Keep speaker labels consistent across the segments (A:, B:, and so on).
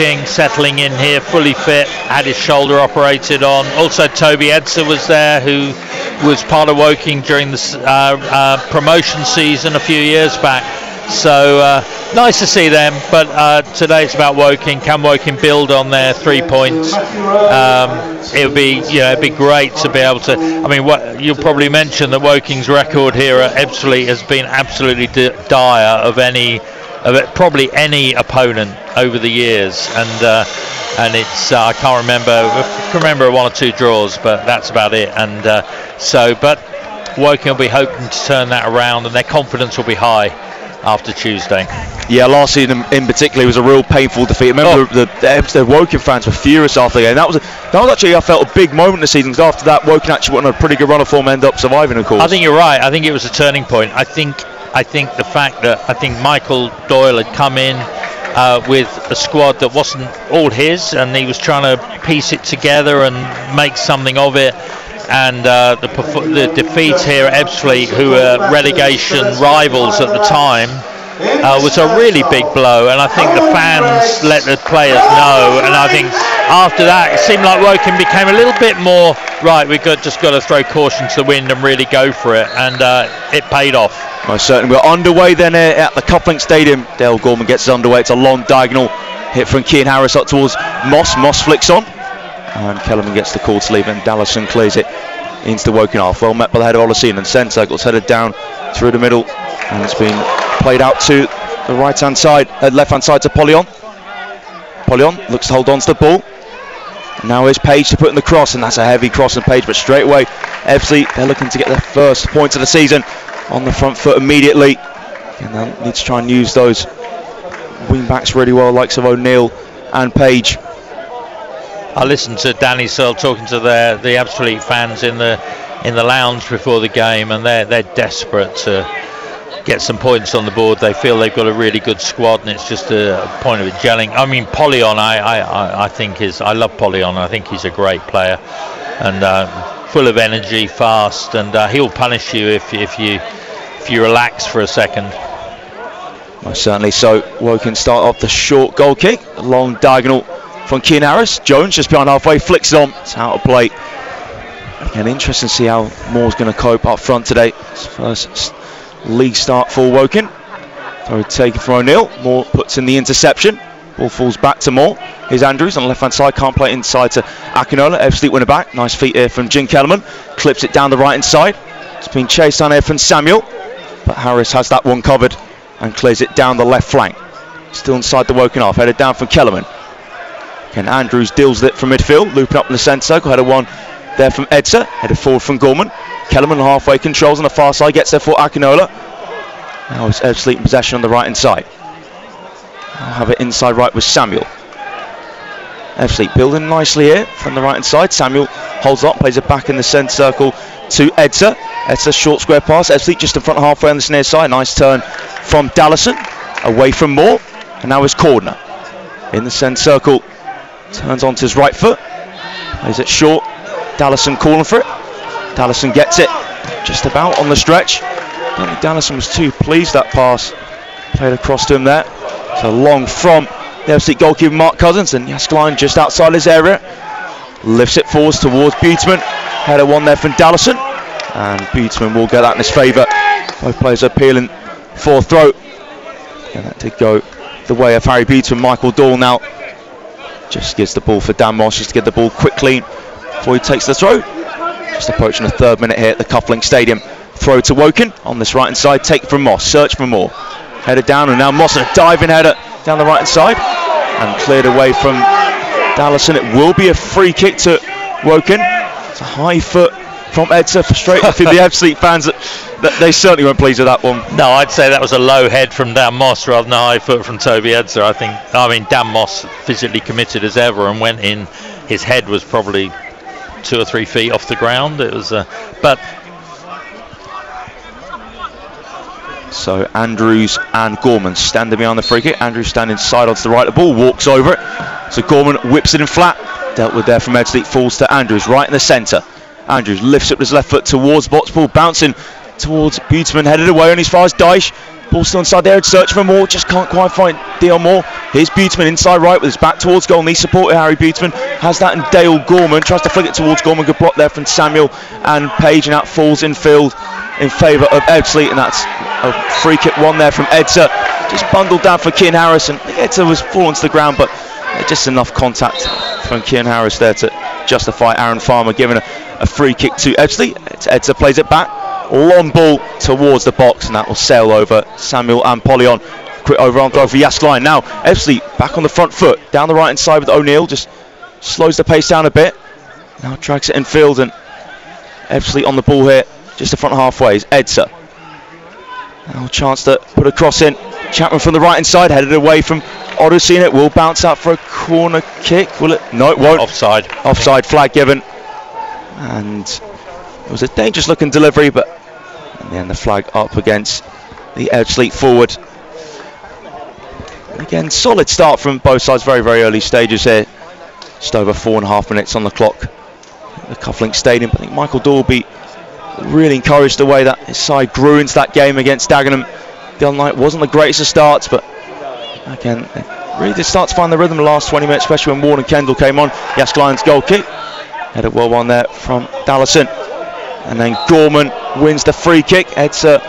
A: Woking settling in here, fully fit, had his shoulder operated on. Also Toby Edser was there, who was part of Woking during the promotion season a few years back. So nice to see them, but today it's about Woking. Can Woking build on their 3 points? It would be, it'd be great to be able to. I mean, you'll probably mention that Woking's record here at Ebbsfleet has been absolutely dire of probably any opponent over the years, and it's I can't remember one or two draws, but that's about it. And but Woking will be hoping to turn that around, and their confidence will be high after Tuesday. Yeah, last season in particular was a real painful defeat. I remember the Woking fans were furious after the game. That was actually, I felt, a big moment in the season, because after that Woking actually went on a pretty good run of form, ended up surviving, of course. I think you're right. I think it was a turning point. I think the fact that Michael Doyle had come in with a squad that wasn't all his, and he was trying to piece it together and make something of it. And the defeat here at Ebbsfleet, who were relegation rivals at the time, was a really big blow. And I think the fans let the players know. And I think after that, it seemed like Woking became a little bit more, right, we've just got to throw caution to the wind and really go for it. And it paid off. Most certainly. We're underway then at the Coupling Stadium. Dale Gorman gets us underway. It's a long diagonal hit from Keane Harris up towards Moss. Moss flicks on, and Kellerman gets the call to leave, and Dallison clears it into the Woking half. Well met by the head of Olasene, and centre circle's headed down through the middle, and it's been played out to the right-hand side, left-hand side to Polyon. Polyon looks to hold on to the ball. Now is Page to put in the cross, and that's a heavy cross on Page, but straight away Ebbsfleet, they're looking to get their first points of the season on the front foot immediately, and they'll need to try and use those wing backs really well, likes of O'Neill and Page. I listened to Danny Searle talking to the Ebbsfleet fans in the lounge before the game, and they're desperate to get some points on the board. They feel they've got a really good squad, and it's just a point of it gelling. I mean, Polyon, I think I love Polyon. I think he's a great player, and full of energy, fast, and he'll punish you if you relax for a second. Most certainly. So Woking start off the short goal kick, a long diagonal from Keane Harris. Jones just behind halfway, flicks it on. It's out of play. Again, interesting to see how Moore's going to cope up front today. His first league start for Woking. Throw taken from O'Neill. Moore puts in the interception. Ball falls back to Moore. Here's Andrews on the left hand side. Can't play it inside to Akinola. Ebbsfleet winner back. Nice feet here from Jim Kellerman. Clips it down the right hand side. It's been chased down here from Samuel, but Harris has that one covered and clears it down the left flank. Still inside the Woking half. Headed down from Kellerman. Again, Andrews deals with it from midfield, looping up in the centre circle. Header one there from Edser, headed forward from Gorman. Kellerman halfway controls on the far side, gets there for Akinola. Now it's Ebbsfleet in possession on the right hand side. I'll have it inside right with Samuel. Ebbsfleet building nicely here from the right hand side. Samuel holds up, plays it back in the centre circle to Edser. Edser short square pass. Ebbsfleet just in front halfway on this near side. Nice turn from Dallison, away from Moore, and now it's Cordner in the centre circle. Turns onto his right foot, plays it short. Dallison calling for it. Dallison gets it just about on the stretch. I don't think Dallison was too pleased that pass played across to him there. So long from the Ebbsfleet goalkeeper Mark Cousins, and Jaskline just outside his area. Lifts it forwards towards Buteman. Header one there from Dallison, and Buteman will get that in his favour. Both players are appealing for throw. And that did go the way of Harry Buteman. Michael Doyle now just gives the ball for Dan Moss, just to get the ball quickly before he takes the throw. Just approaching the 3rd minute here at the Coupling Stadium. Throw to Woking on this right hand side, take from Moss, search for Moore. Headed down, and now Moss, a diving header down the right hand side, and cleared away from Dallison. It will be a free kick to Woking. It's a high foot from Edser, frustrating for the Ebbsfleet fans that they certainly weren't pleased with that one. No, I'd say that was a low head from Dan Moss rather than a high foot from Toby Edser. I mean, Dan Moss physically committed as ever and went in. His head was probably 2 or 3 feet off the ground. It was, but. So Andrews and Gorman standing behind the free kick. Andrews standing side onto the right. The ball walks over it. So Gorman whips it in flat. Dealt with there from Ebbsfleet. Falls to Andrews right in the centre. Andrews lifts up his left foot towards box. Ball bouncing towards Buteman. Headed away on as far as Dyche.
B: Ball still inside there, search for Moore, just can't quite find Dion Moore. Here's Buteman inside right with his back towards goal, needs support. Harry Buteman has that, and Dale Gorman tries to flick it towards Gorman. Good block there from Samuel and Page, and that falls in field in favour of Ebbsfleet, and that's a free kick one there from Edser. Just bundled down for Kean Harris, and Edser was falling to the ground, but just enough contact from Kean Harris there to justify Aaron Farmer giving a free kick to Ebbsfleet. Edser plays it back. Long ball towards the box, and that will sail over Samuel and Polion. Quick overarm throw for Jasklein. Now Ebbsfleet back on the front foot, down the right hand side with O'Neill, just slows the pace down a bit. Now drags it in field, and Ebbsfleet on the ball here, just the front halfway is Edser. Now a chance to put a cross in. Chapman from the right hand side, headed away from Odyssey, and it will bounce out for a corner kick. Will it? No, it won't.
A: Offside.
B: Offside flag given, and it was a dangerous looking delivery, but in the end the flag up against the Ebbsfleet forward. Again, solid start from both sides, very, very early stages here. Just over 4.5 minutes on the clock at the Cufflink Stadium. I think Michael Dorby really encouraged the way that his side grew into that game against Dagenham. The other night wasn't the greatest of starts, but again, they really did start to find the rhythm the last 20 minutes, especially when Ward and Kendall came on. Jasklein's goal kick. Headed well one there from Dallison. And then Gorman wins the free kick. Edser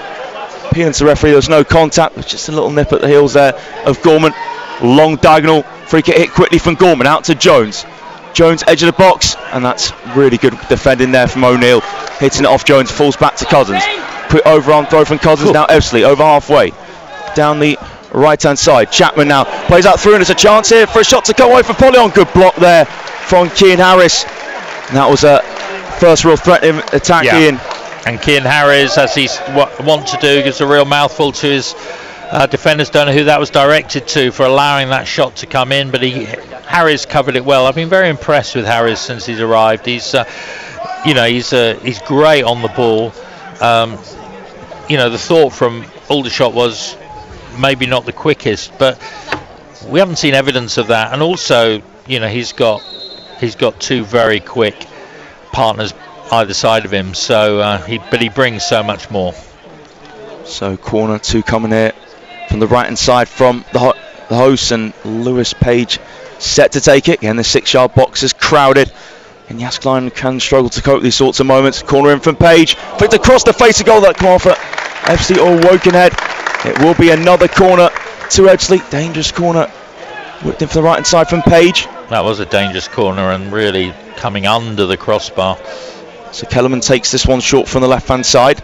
B: appealing to the referee, there's no contact, but just a little nip at the heels there of Gorman. Long diagonal, free kick hit quickly from Gorman, out to Jones. Jones edge of the box, and that's really good defending there from O'Neill. Hitting it off Jones, falls back to Cousins. Quick overarm throw from Cousins, now Ebbsfleet over halfway. Down the right hand side, Chapman now plays out through, and it's a chance here for a shot to come away from Polion. Good block there from Kean Harris. And that was a first real threatening attack, Ian.
A: And Kean Harris, as he's want to do, gives a real mouthful to his defenders. Don't know who that was directed to for allowing that shot to come in, but Harris covered it well. I've been very impressed with Harris since he's arrived. He's he's great on the ball. The thought from Aldershot was maybe not the quickest, but we haven't seen evidence of that. And also, he's got two very quick partners either side of him, so he brings so much more.
B: So corner two coming here from the right hand side from the hosts, and Lewis Page set to take it. Again, the 6-yard box is crowded, and Jasklein can struggle to cope with these sorts of moments. Corner in from Page, flicked across the face of goal, that come off at Ebbsfleet or Wokenhead. It will be another corner to Ebbsfleet. Dangerous corner whipped in for the right hand side from Page.
A: That was a dangerous corner and really coming under the crossbar.
B: So Kellerman takes this one short from the left hand side.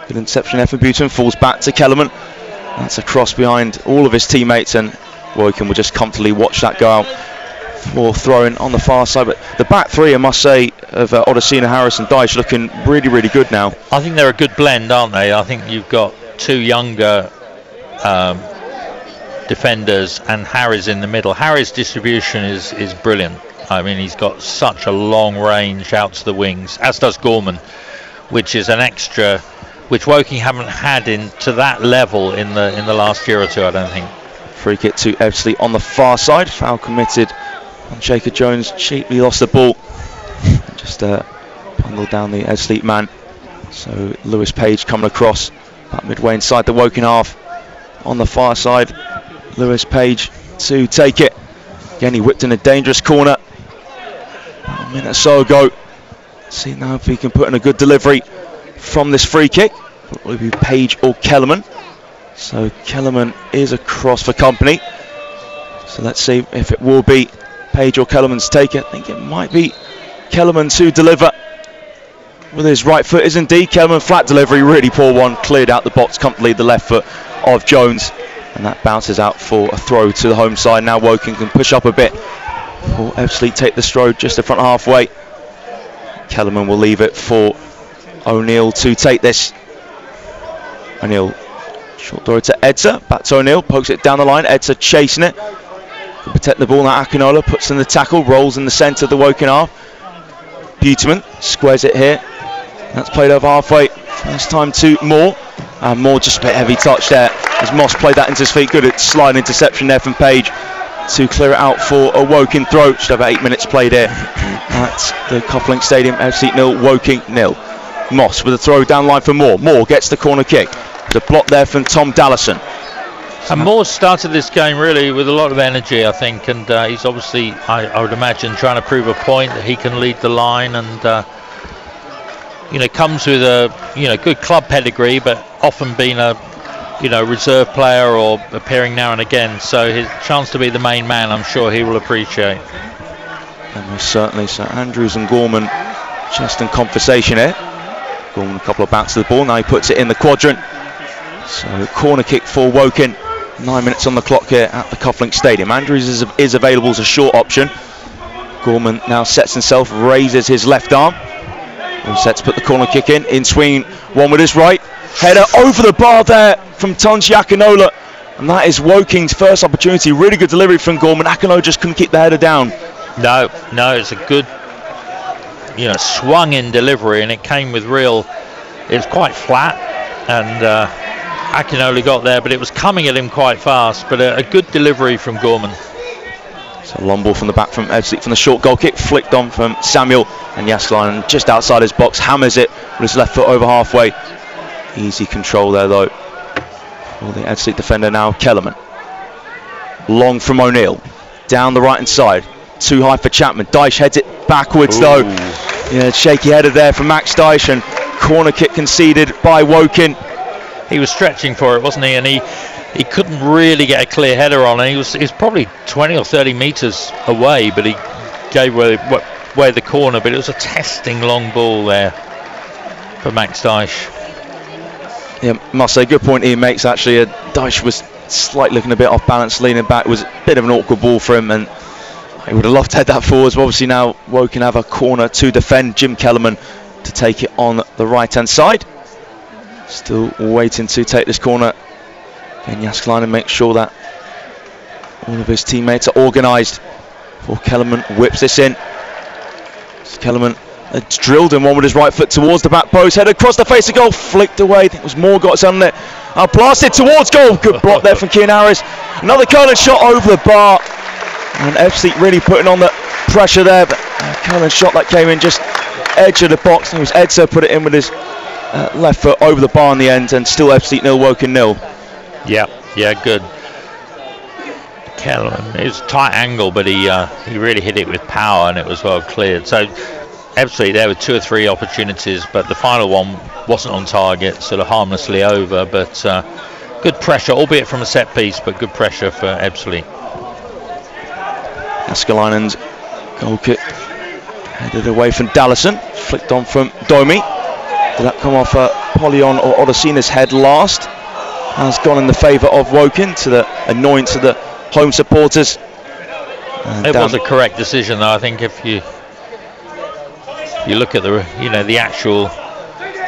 B: Good interception there for Buteman, falls back to Kellerman. That's a cross behind all of his teammates, and Woking will just comfortably watch that go out for throwing on the far side. But the back three, I must say, of Odysseina, Harris and Dyche looking really, really good now.
A: I think they're a good blend, aren't they? I think you've got two younger defenders and Harris in the middle. Harris' distribution is brilliant. I mean, he's got such a long range out to the wings, as does Gorman, which is an extra which Woking haven't had to that level in the last year or two, I don't think.
B: Free kick to Ebbsfleet on the far side. Foul committed on Jacob Jones. Cheaply lost the ball. Just bundled down the Ebbsfleet man. So Lewis Page coming across about midway inside the Woking half. On the far side, Lewis Page to take it. Again, he whipped in a dangerous corner about a minute or so ago. See now if he can put in a good delivery from this free kick. It will be Page or Kellerman. So Kellerman is across for company. So let's see if it will be Page or Kellerman's take it. I think it might be Kellerman to deliver with his right foot. Is indeed Kellerman. Flat delivery, really poor one. Cleared out the box comfortably, the left foot of Jones. And that bounces out for a throw to the home side. Now Woking can push up a bit. Or Ebbsfleet take the throw just the front halfway. Kellerman will leave it for O'Neill to take this. O'Neill, short throw to Edser. Back to O'Neill, pokes it down the line. Edser chasing it. Can protect the ball. Now Akinola puts in the tackle, rolls in the centre of the Woking half. Buteman squares it here. That's played over halfway. First time to Moore. And Moore just a bit heavy touch there as Moss played that into his feet. Good slide interception there from Page to clear it out for a Woking throw. Just over 8 minutes played here at the Cufflink Stadium. Ebbsfleet 0, Woking 0. Moss with a throw down line for Moore. Moore gets the corner kick. The block there from Tom Dallison.
A: And Moore started this game really with a lot of energy, I think, and he's obviously, I would imagine, trying to prove a point that he can lead the line, and comes with a good club pedigree, but often been a reserve player or appearing now and again. So his chance to be the main man, I'm sure he will appreciate.
B: And most certainly, so Andrews and Gorman just in conversation here. Gorman a couple of bouts of the ball, now he puts it in the quadrant. So corner kick for Woking. 9 minutes on the clock here at the Cufflink Stadium. Andrews is available as a short option. Gorman now sets himself, raises his left arm. All set to put the corner kick in swing, one with his right. Header over the bar there from Tunji Akinola. And that is Woking's first opportunity. Really good delivery from Gorman. Akinola just couldn't keep the header down.
A: No, it's a good, swung in delivery, and it came with it was quite flat, and Akinola got there, but it was coming at him quite fast, but a good delivery from Gorman.
B: So a long ball from the back from Ebbsfleet from the short goal kick, flicked on from Samuel, and Jääskeläinen just outside his box, hammers it with his left foot over halfway. Easy control there though for the Ebbsfleet defender now, Kellerman. Long from O'Neill, down the right hand side, too high for Chapman. Dyche heads it backwards. Ooh. Though. Yeah, shaky header there for Max Dyche, and corner kick conceded by Woking.
A: He was stretching for it, wasn't he? And he couldn't really get a clear header on, and he was probably 20 or 30 metres away, but he gave away the corner. But it was a testing long ball there for Max Dyche.
B: Yeah, must say, good point he makes actually. Dyche was slightly looking a bit off balance, leaning back. It was a bit of an awkward ball for him, and he would have loved to head that forwards. But obviously now Woking have a corner to defend. Jim Kellerman to take it on the right hand side. Still waiting to take this corner. And Jääskeläinen makes sure that all of his teammates are organised. Before Kellerman whips this in. So Kellerman drilled in one with his right foot towards the back post. Head across the face of goal, flicked away. I think it was Moore got it on it. Blasted towards goal. Good block there from Cian Harris. Another curling shot over the bar. And Ebbsfleet really putting on the pressure there. But curling shot that came in just edge of the box. It was Edser put it in with his left foot over the bar in the end, and still Ebbsfleet 0, Woking 0.
A: Yeah, good. Kellerman, it was a tight angle, but he really hit it with power, and it was well cleared. So Ebbsfleet there with 2 or 3 opportunities, but the final one wasn't on target, sort of harmlessly over. But good pressure, albeit from a set piece, but good pressure for Ebbsfleet.
B: Jääskeläinen's goal kick headed away from Dallison, flicked on from Domi. Did that come off Polion or Odosina's head last? Has gone in the favour of Woking, to the annoyance of the home supporters.
A: It was a correct decision, though. I think if you look at the actual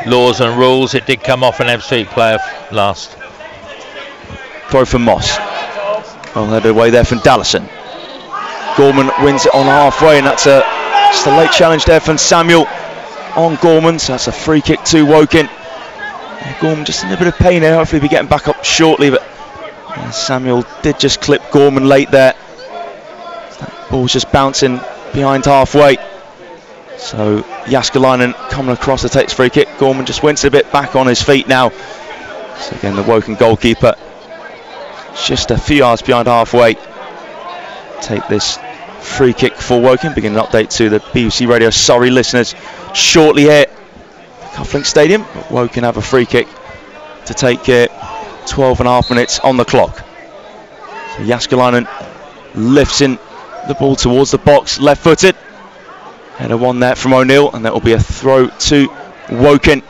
A: laws and rules, it did come off an Ebbsfleet player last.
B: Throw from Moss. Well headed away there from Dallison. Gorman wins it on halfway, and that's just a late challenge there from Samuel on Gorman, so that's a free kick to Woking. Gorman just in a bit of pain here, hopefully be getting back up shortly, but Samuel did just clip Gorman late there. That ball's just bouncing behind halfway. So Jääskeläinen coming across to take his free kick. Gorman just went a bit back on his feet now. So again, the Woking goalkeeper just a few yards behind halfway. Take this free kick for Woking. Beginning an update to the BBC Radio Surrey listeners shortly here at Cufflink Stadium. Woking have a free kick to take 12.5 minutes on the clock. So Jääskeläinen lifts in the ball towards the box, left footed. Header one there from O'Neill, and that will be a throw to Woking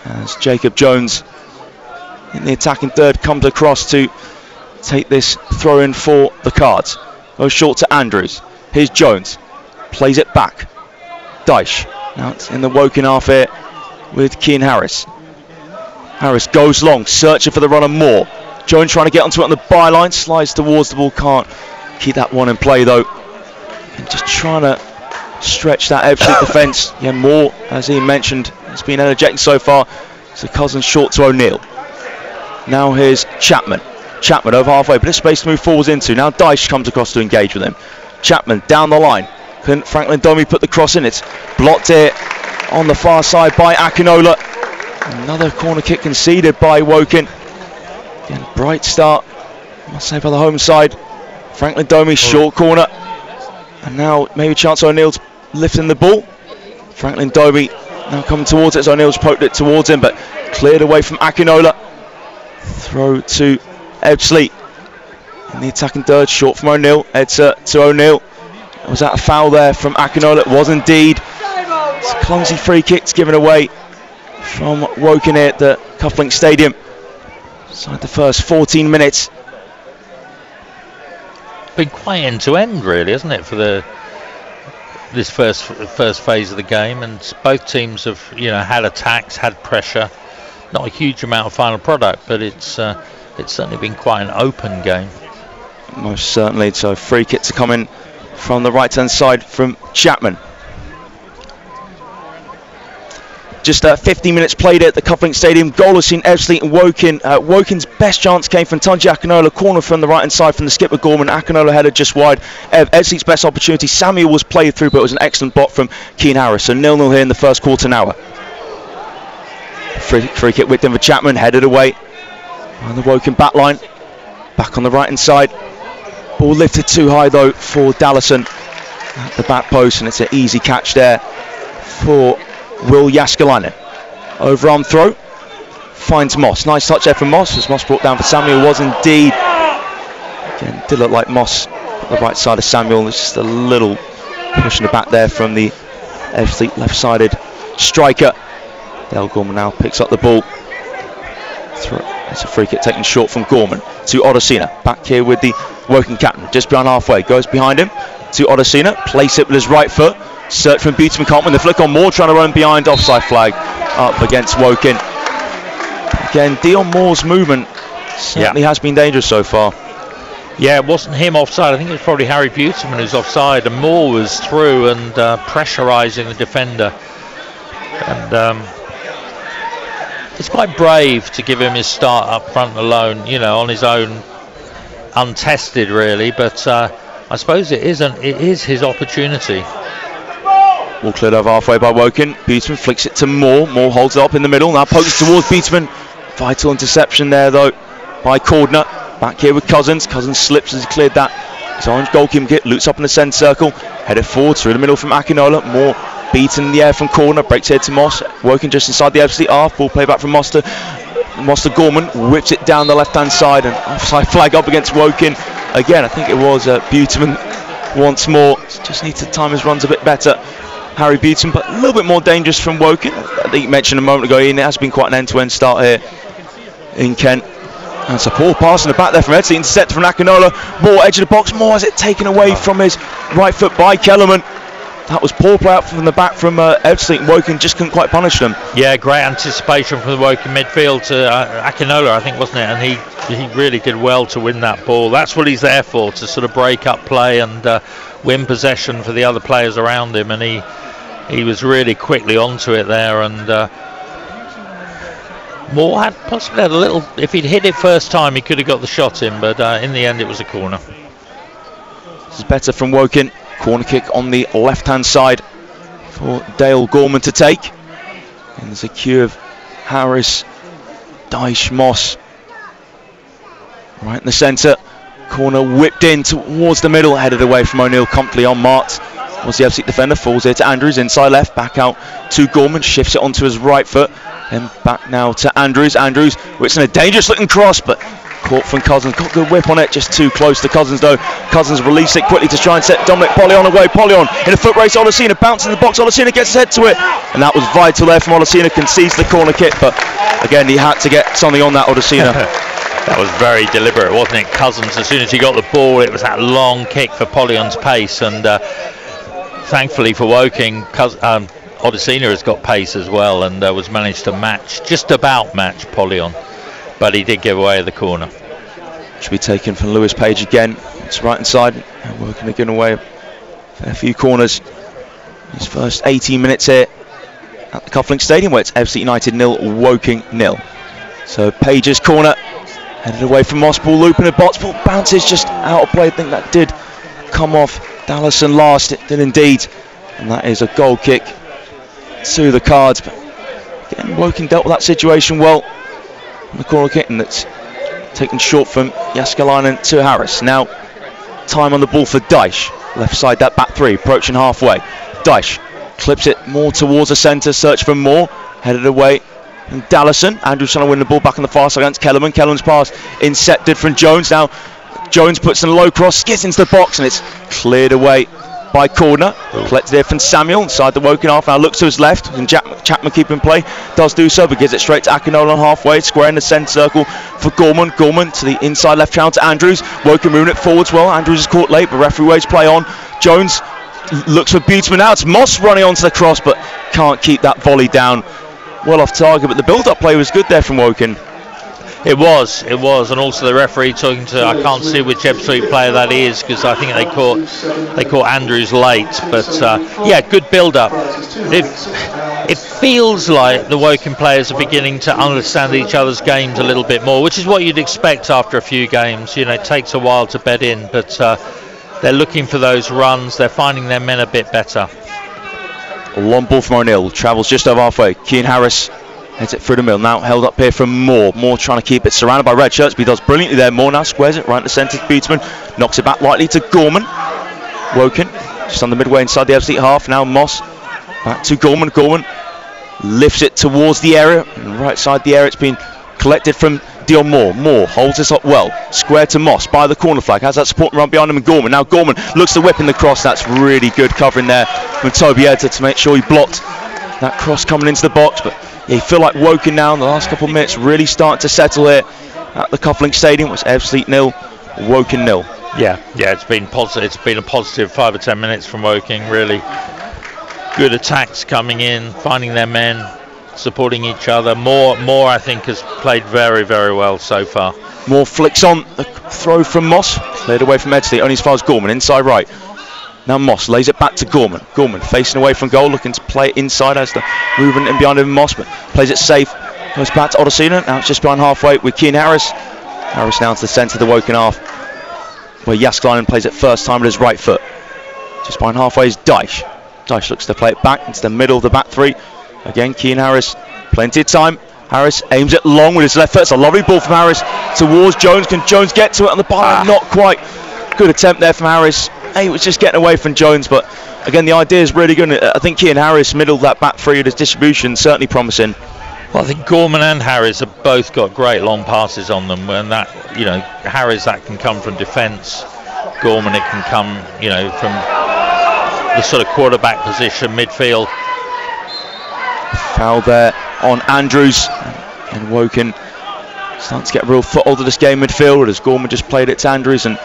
B: as Jacob Jones in the attacking third comes across to take this throw in for the Cards. Goes short to Andrews. Here's Jones. Plays it back. Dyche. Now it's in the Woking half here with Cian Harris. Harris goes long, searching for the runner Moore. Jones trying to get onto it on the byline. Slides towards the ball. Can't keep that one in play though. And just trying to stretch that Ebbsfleet defence. Yeah, Moore, as he mentioned, has been ejected so far. So Cousins short to O'Neill. Now here's Chapman. Chapman over halfway, but this space to move forwards into. Now Dyche comes across to engage with him. Chapman down the line. Couldn't Franklin Domi put the cross in? It's blocked here on the far side by Akinola. Another corner kick conceded by Woking. Again, bright start, I must say, for the home side. Franklin Domi, short corner. And now maybe Chance O'Neill's lifting the ball. Franklin Domi now coming towards it as O'Neill's poked it towards him, but cleared away from Akinola. Throw to Ebbsfleet. In the attacking third, short from O'Neill. Edser to O'Neill. Was that a foul there from Akinola? It was indeed. It's clumsy free kicks given away from Woking here at the Cufflink Stadium. Inside the first 14 minutes.
A: Been quite end to end, really, hasn't it, for this first phase of the game? And both teams have, had attacks, had pressure. Not a huge amount of final product, but it's certainly been quite an open game.
B: Most certainly. So free kick to come in from the right hand side from Chapman. Just 15 minutes played at the Cufflink Stadium. Goalless in Ebbsfleet and Woking. Woking's best chance came from Tunji Akinola, corner from the right hand side from the skipper Gorman. Akinola headed just wide. Ebbsfleet's best opportunity. Samuel was played through, but it was an excellent bot from Keane Harris. So 0-0 here in the first quarter now. Free kick whipped in for Chapman, headed away on the Woking back line. Back on the right hand side. Ball lifted too high though for Dallison at the back post, and it's an easy catch there for Will Jaskalainen. Overarm throw, finds Moss. Nice touch there from Moss, as Moss brought down for Samuel. Was indeed. Again, did look like Moss on the right side of Samuel. It's just a little push in the back there from the Ebbsfleet left-sided striker. Dale Gorman now picks up the ball. It's a free kick taken short from Gorman to Odosina. Back here with the Woking captain, just beyond halfway. Goes behind him to Odosina. Place it with his right foot. Search from Buteman, can't win the flick on Moore, trying to run behind. Offside flag up against Woking. Again, Dion Moore's movement certainly has been dangerous so far.
A: Yeah, it wasn't him offside. I think it was probably Harry Buteman who's offside, and Moore was through and pressurising the defender. And it's quite brave to give him his start up front alone, on his own, untested really. But I suppose it is his opportunity.
B: Ball cleared over halfway by Woking. Buteman flicks it to Moore. Moore holds it up in the middle. Now pokes towards Buteman. Vital interception there though by Cordner. Back here with Cousins. Cousins slips as he cleared that. His orange goalkeeper kit loops up in the centre circle. Headed forward through the middle from Akinola. Moore beaten in the air from corner. Breaks head to Moss. Woking just inside the Ebbsfleet half. Ball play back from Moss to Gorman. Whips it down the left hand side, and offside flag up against Woking. Again, I think it was Buteman once more. Just needs to time his runs a bit better. Harry Buteman, but a little bit more dangerous from Woking. I think you mentioned a moment ago, Ian, it has been quite an end-to-end start here in Kent. And it's a poor pass in the back there from Ebbsfleet, intercepted from Akinola. Moore, edge of the box. Moore has it taken away from his right foot by Kellerman. That was poor play out from the back from Ebbsfleet, and Woking just couldn't quite punish them. Yeah, great anticipation from the Woking midfield to Akinola, I think, wasn't it? And he really did well to win that ball. That's what he's there for, to sort of break up play and win possession for the other players around him. And he was really quickly onto it there, and Moore had possibly had a little, if he'd hit it first time he could have got the shot in, but in the end it was a corner. This is better from Woking. Corner kick on the left hand side for Dale Gorman to take, and there's a queue of Harris, Dyche, Moss right in the centre. Corner whipped in towards the middle, headed away from O'Neill, comfortably unmarked. Was the Ebbsfleet defender, falls here to Andrews, inside left, back out to Gorman, shifts it onto his right foot, then back now to Andrews. Andrews, which is a dangerous looking cross, but caught from Cousins. Got a good whip on it, just too close to Cousins though. Cousins released it quickly to try and set Dominic Pollion away. Pollion in a foot race, Odosina bouncing in the box, Odosina gets his head to it, and that was vital there from Odosina, concedes the corner kick, but again he had to get something on that, Odosina. That was very deliberate, wasn't it? Cousins, as soon as he got the ball, it was that long kick for Pollion's pace, and thankfully for Woking, Odosina has got pace as well, and was managed to just about match Pollion, but he did give away the corner. Should be taken from Lewis Page again. It's right inside, and Woking again away a few corners. His first 18 minutes here at the Cufflink Stadium, where it's Ebbsfleet United 0, Woking 0. So Page's corner, headed away from Moss, ball looping the box, ball bounces just out of play. I think that did come off Dallison last, it did indeed, and that is a goal kick to the cards. But Again, Woking dealt with that situation well. On the corner kick, and that's taken short from Jääskeläinen to Harris. Now, time on the ball for Dyche. Left side, that back three, approaching halfway. Dyche clips it more towards the centre, search for more. Headed away. And Dallison. Andrews trying to win the ball back on the far side against Kellerman. Kellerman's pass incepted from Jones. Now, Jones puts in a low cross, skids into the box, and it's cleared away by corner. Collected here from Samuel inside the Woking half. Now looks to his left, and Chapman keeping play. Does do so, but gives it straight to Akinola on halfway. Square in the centre circle for Gorman. Gorman to the inside left channel to Andrews. Woking moving it forwards well. Andrews is caught late, but referee waves play on. Jones looks for Buteman now. It's Moss running onto the cross, but can't keep that volley down. Well off target, but the build-up play was good there from Woking.
A: It was, and also the referee talking to, I can't see which Ebbsfleet player that is, because I think they caught Andrews late, but yeah, good build-up. It feels like the Woking players are beginning to understand each other's games a little bit more, which is what you'd expect after a few games. You know, it takes a while to bed in, but they're looking for those runs. They're finding their men a bit better.
B: A long ball from O'Neill, travels just over halfway. Keane Harris heads it through the middle, now held up here from Moore. Moore trying to keep it surrounded by red shirts, but he does brilliantly there. Moore now squares it right in the centre to Buteman, knocks it back lightly to Gorman. Woking just on the midway inside the Ebbsfleet half. Now Moss back to Gorman. Gorman lifts it towards the area, and right side the area it's been collected from Dion Moore. Moore holds this up well, square to Moss by the corner flag, has that support run behind him and Gorman. Now Gorman looks to whip in the cross. That's really good covering there from Toby Edder to make sure he blocked that cross coming into the box. But yeah, you feel like Woking now in the last couple of minutes really starting to settle here at the Cufflink Stadium. It's Ebbsfleet 0, Woking 0.
A: Yeah, it's been positive. It's been a positive 5 or 10 minutes from Woking. Really good attacks coming in, finding their men, supporting each other. Moore I think has played very, very well so far.
B: Moore flicks on the throw from Moss, cleared away from Ebbsfleet, only as far as Gorman, inside right. Now Moss lays it back to Gorman. Gorman facing away from goal, looking to play it inside as the movement in behind him. Moss, but plays it safe. Goes back to Odesina. Now it's just behind halfway with Keane Harris. Harris now to the centre of the Woking half, where Jääskeläinen plays it first time with his right foot. Just behind halfway is Dyche. Dyche looks to play it back into the middle of the back three. Again, Keane Harris, plenty of time. Harris aims it long with his left foot. It's a lovely ball from Harris towards Jones. Can Jones get to it on the bar? Not quite. Good attempt there from Harris. He was just getting away from Jones, but again, the idea is really good. I think Keane Harris, middle of that back three with his distribution, certainly promising.
A: Well, I think Gorman and Harris have both got great long passes on them, and that, you know, Harris, that can come from defence. Gorman, it can come, you know, from the sort of quarterback position, midfield.
B: Foul there on Andrews, and Woking starting to get a real foothold of this game midfield as Gorman just played it to Andrews, and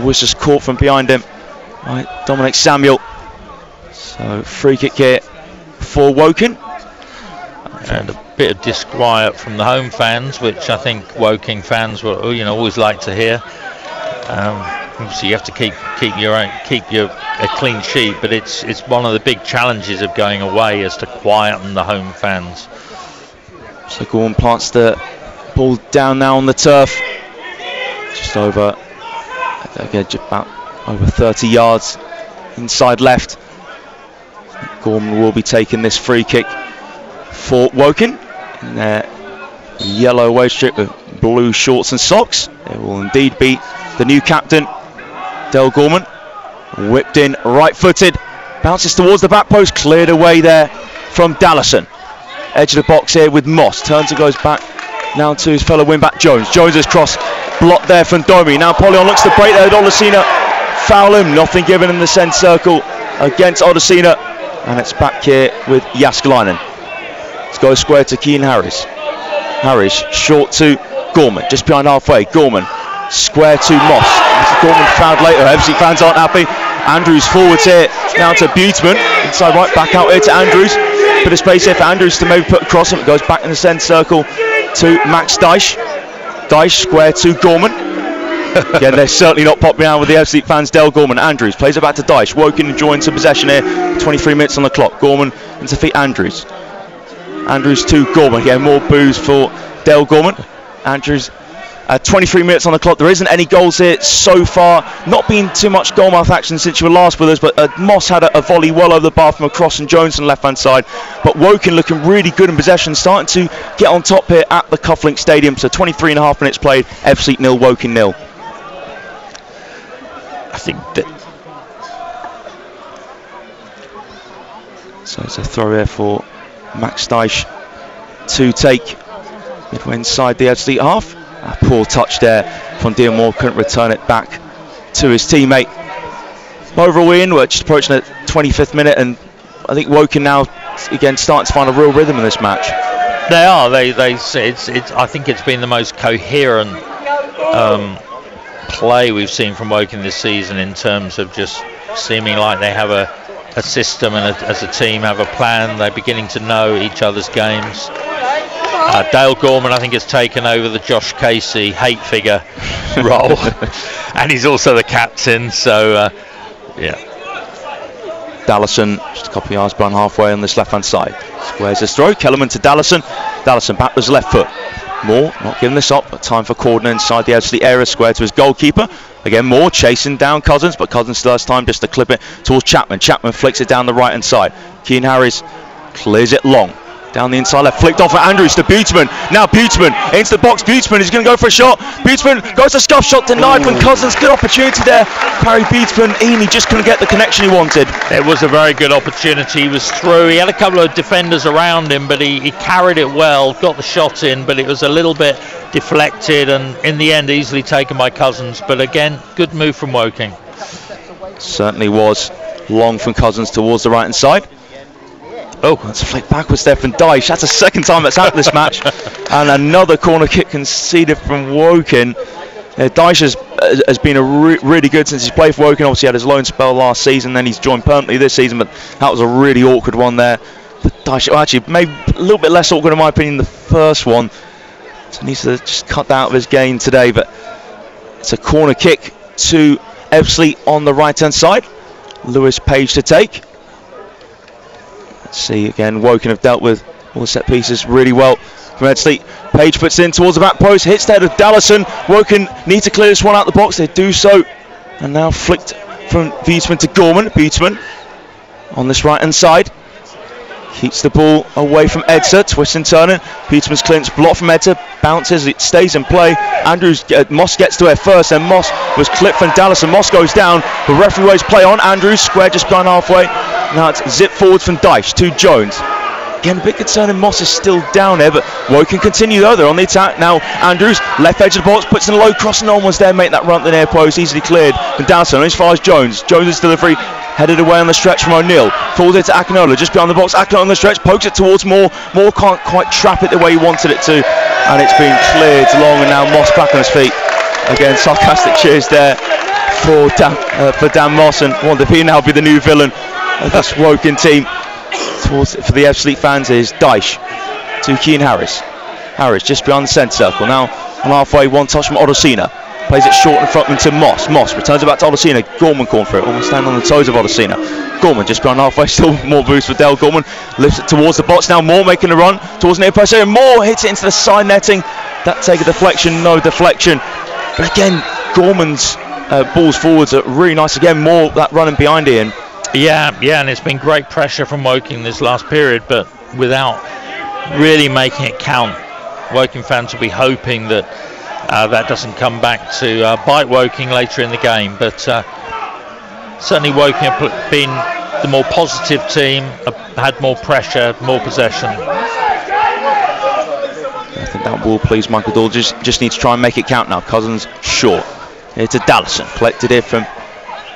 B: was just caught from behind him by Dominic Samuel. So free kick here for Woking.
A: And a bit of disquiet from the home fans, which I think Woking fans will, you know, always like to hear. Obviously, you have to keep a clean sheet, but it's one of the big challenges of going away is to quieten the home fans.
B: So Gorman plants the ball down now on the turf, just over, again, just about over 30 yards inside left. Gorman will be taking this free kick for Woking in their yellow away strip with blue shorts and socks. It will indeed be the new captain, Del Gorman, whipped in right-footed, bounces towards the back post, cleared away there from Dallison. Edge of the box here with Moss, turns and goes back now to his fellow wing-back Jones. Jones' cross blocked there from Domi. Now Polion looks to break there with Odesina. Foul him, nothing given in the centre circle against Odesina, and it's back here with Jääskeläinen. Let's go square to Keane Harris. Harris short to Gorman, just behind halfway. Gorman square to Moss. Gorman fouled later. Ebbsfleet fans aren't happy. Andrews forwards here now to Buteman. Inside right, back out here to Andrews. Bit of space here for Andrews to maybe put across him. It goes back in the centre circle to Max Dyche. Dyche square to Gorman. Again, they're certainly not popping out with the Ebbsfleet fans. Del Gorman. Andrews plays it back to Dyche. Woking enjoying some possession here. 23 minutes on the clock. Gorman into feet Andrews. Andrews to Gorman. Again, more boos for Del Gorman. Andrews 23 minutes on the clock. There isn't any goals here so far. Not been too much goalmouth action since you were last with us, but Moss had a volley well over the bar from across from Jones on the left-hand side. But Woking looking really good in possession, starting to get on top here at the Cufflink Stadium. So 23.5 minutes played, Ebbsfleet 0, Woking 0.
A: I think that...
B: So it's a throw here for Max Dyche to take midway inside the Ebbsfleet half. A poor touch there from Dean Moore, couldn't return it back to his teammate. Overall, Ian, we're just approaching the 25th minute, and I think Woking now again starting to find a real rhythm in this match.
A: They are. I think it's been the most coherent play we've seen from Woking this season, in terms of just seeming like they have a system and as a team have a plan. They're beginning to know each other's games. Dale Gorman, I think, has taken over the Josh Casey hate figure role, and he's also the captain. So, yeah.
B: Dallison just a couple of yards behind halfway on this left-hand side. Squares his throw. Kellerman to Dallison. Dallison back with his left foot. Moore not giving this up, but time for Cordner inside the edge of the area, square to his goalkeeper. Again, Moore chasing down Cousins, but Cousins still has time just to clip it towards Chapman. Chapman flicks it down the right-hand side. Keane Harris clears it long. Down the inside left, flicked off at Andrews to Buteman. Now Buteman into the box. Buteman is going to go for a shot. Buteman goes to scuff shot, denied from Cousins. Good opportunity there. Parry Buteman in, he just couldn't get the connection he wanted.
A: It was a very good opportunity. He was through. He had a couple of defenders around him, but he carried it well, got the shot in, but it was a little bit deflected, and in the end easily taken by Cousins. But again, good move from Woking.
B: Certainly was. Long from Cousins towards the right hand side. Oh, that's a flick backwards there from Dyche. That's the second time that's happened this match. And another corner kick conceded from Woking. Dyche has been really good since he's played for Woking. Obviously, he had his loan spell last season, then he's joined permanently this season, but that was a really awkward one there. But Dyche, well, actually, maybe a little bit less awkward in my opinion than the first one. So he needs to just cut that out of his game today. But it's a corner kick to Ebbsfleet on the right-hand side. Lewis Page to take. See again, Woking have dealt with all the set pieces really well from Ebbsfleet. Page puts it in towards the back post, hits the head of Dallison. Woking need to clear this one out the box, they do so, and now flicked from Buteman to Gorman. Buteman on this right hand side keeps the ball away from Edser, twisting, turning. Buteman's clearance blocked from Edser, bounces, it stays in play. Moss gets to it first, and Moss was clipped from Dallison. Moss goes down, the referee waves play on. Andrews square just behind halfway. Now it's zip forwards from Dyche to Jones. Again, a bit concerning Moss is still down there, but Woking continue though. They're on the attack now. Andrews, left edge of the box, puts in a low cross, and no one was there, make that run to the near post, easily cleared from Dallison. As far as Jones. Jones' delivery, headed away on the stretch from O'Neill. Falls it to Akinola, just behind the box. Akinola on the stretch, pokes it towards Moore. Moore can't quite trap it the way he wanted it to, and it's been cleared long, and now Moss back on his feet. Again, sarcastic cheers there for Dan Moss, and wonder if he now be the new villain of this Woking team. For the Ebbsfleet fans is Dyche to Keane Harris. Harris just behind the centre circle. Now on halfway, one touch from Odosina. Plays it short in front into Moss. Moss returns it back to Odosina. Gorman calling for it. Almost standing on the toes of Odosina. Gorman just behind halfway. Still more boost for Dale Gorman. Lifts it towards the box. Now Moore making a run towards near post area. Moore hits it into the side netting. That take a deflection. No deflection. But again, Gorman's balls forwards are really nice. Again, Moore that running behind Ian.
A: Yeah, and it's been great pressure from Woking this last period, but without really making it count. Woking fans will be hoping that that doesn't come back to bite Woking later in the game, but certainly Woking have been the more positive team, had more pressure, more possession.
B: I think that will please Michael Doyle. Just need to try and make it count now. Cousins short. Here to Dallison, collected it from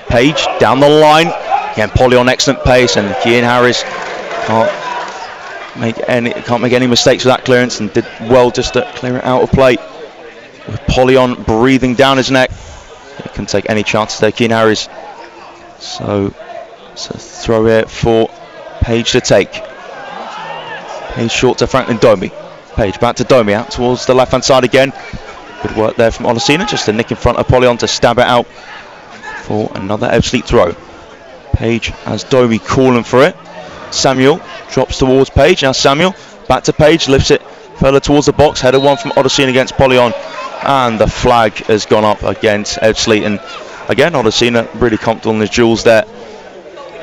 B: Page down the line. Again, Polly on excellent pace, and Keane Harris can't make any mistakes with that clearance, and did well just to clear it out of play. With Polly on breathing down his neck, he can take any chances there, Keane Harris. So it's a throw here for Page to take. Page short to Franklin Domi. Page back to Domi, out towards the left hand side again. Good work there from Olasina, just a nick in front of Polly on to stab it out for another Ebbsfleet throw. Page has Domi calling for it. Samuel drops towards Page. Now Samuel back to Page, lifts it further towards the box. Header one from Odyssey against Polyon. and the flag has gone up against Ebbsfleet. And again, Odesina really comfortable in his duels there.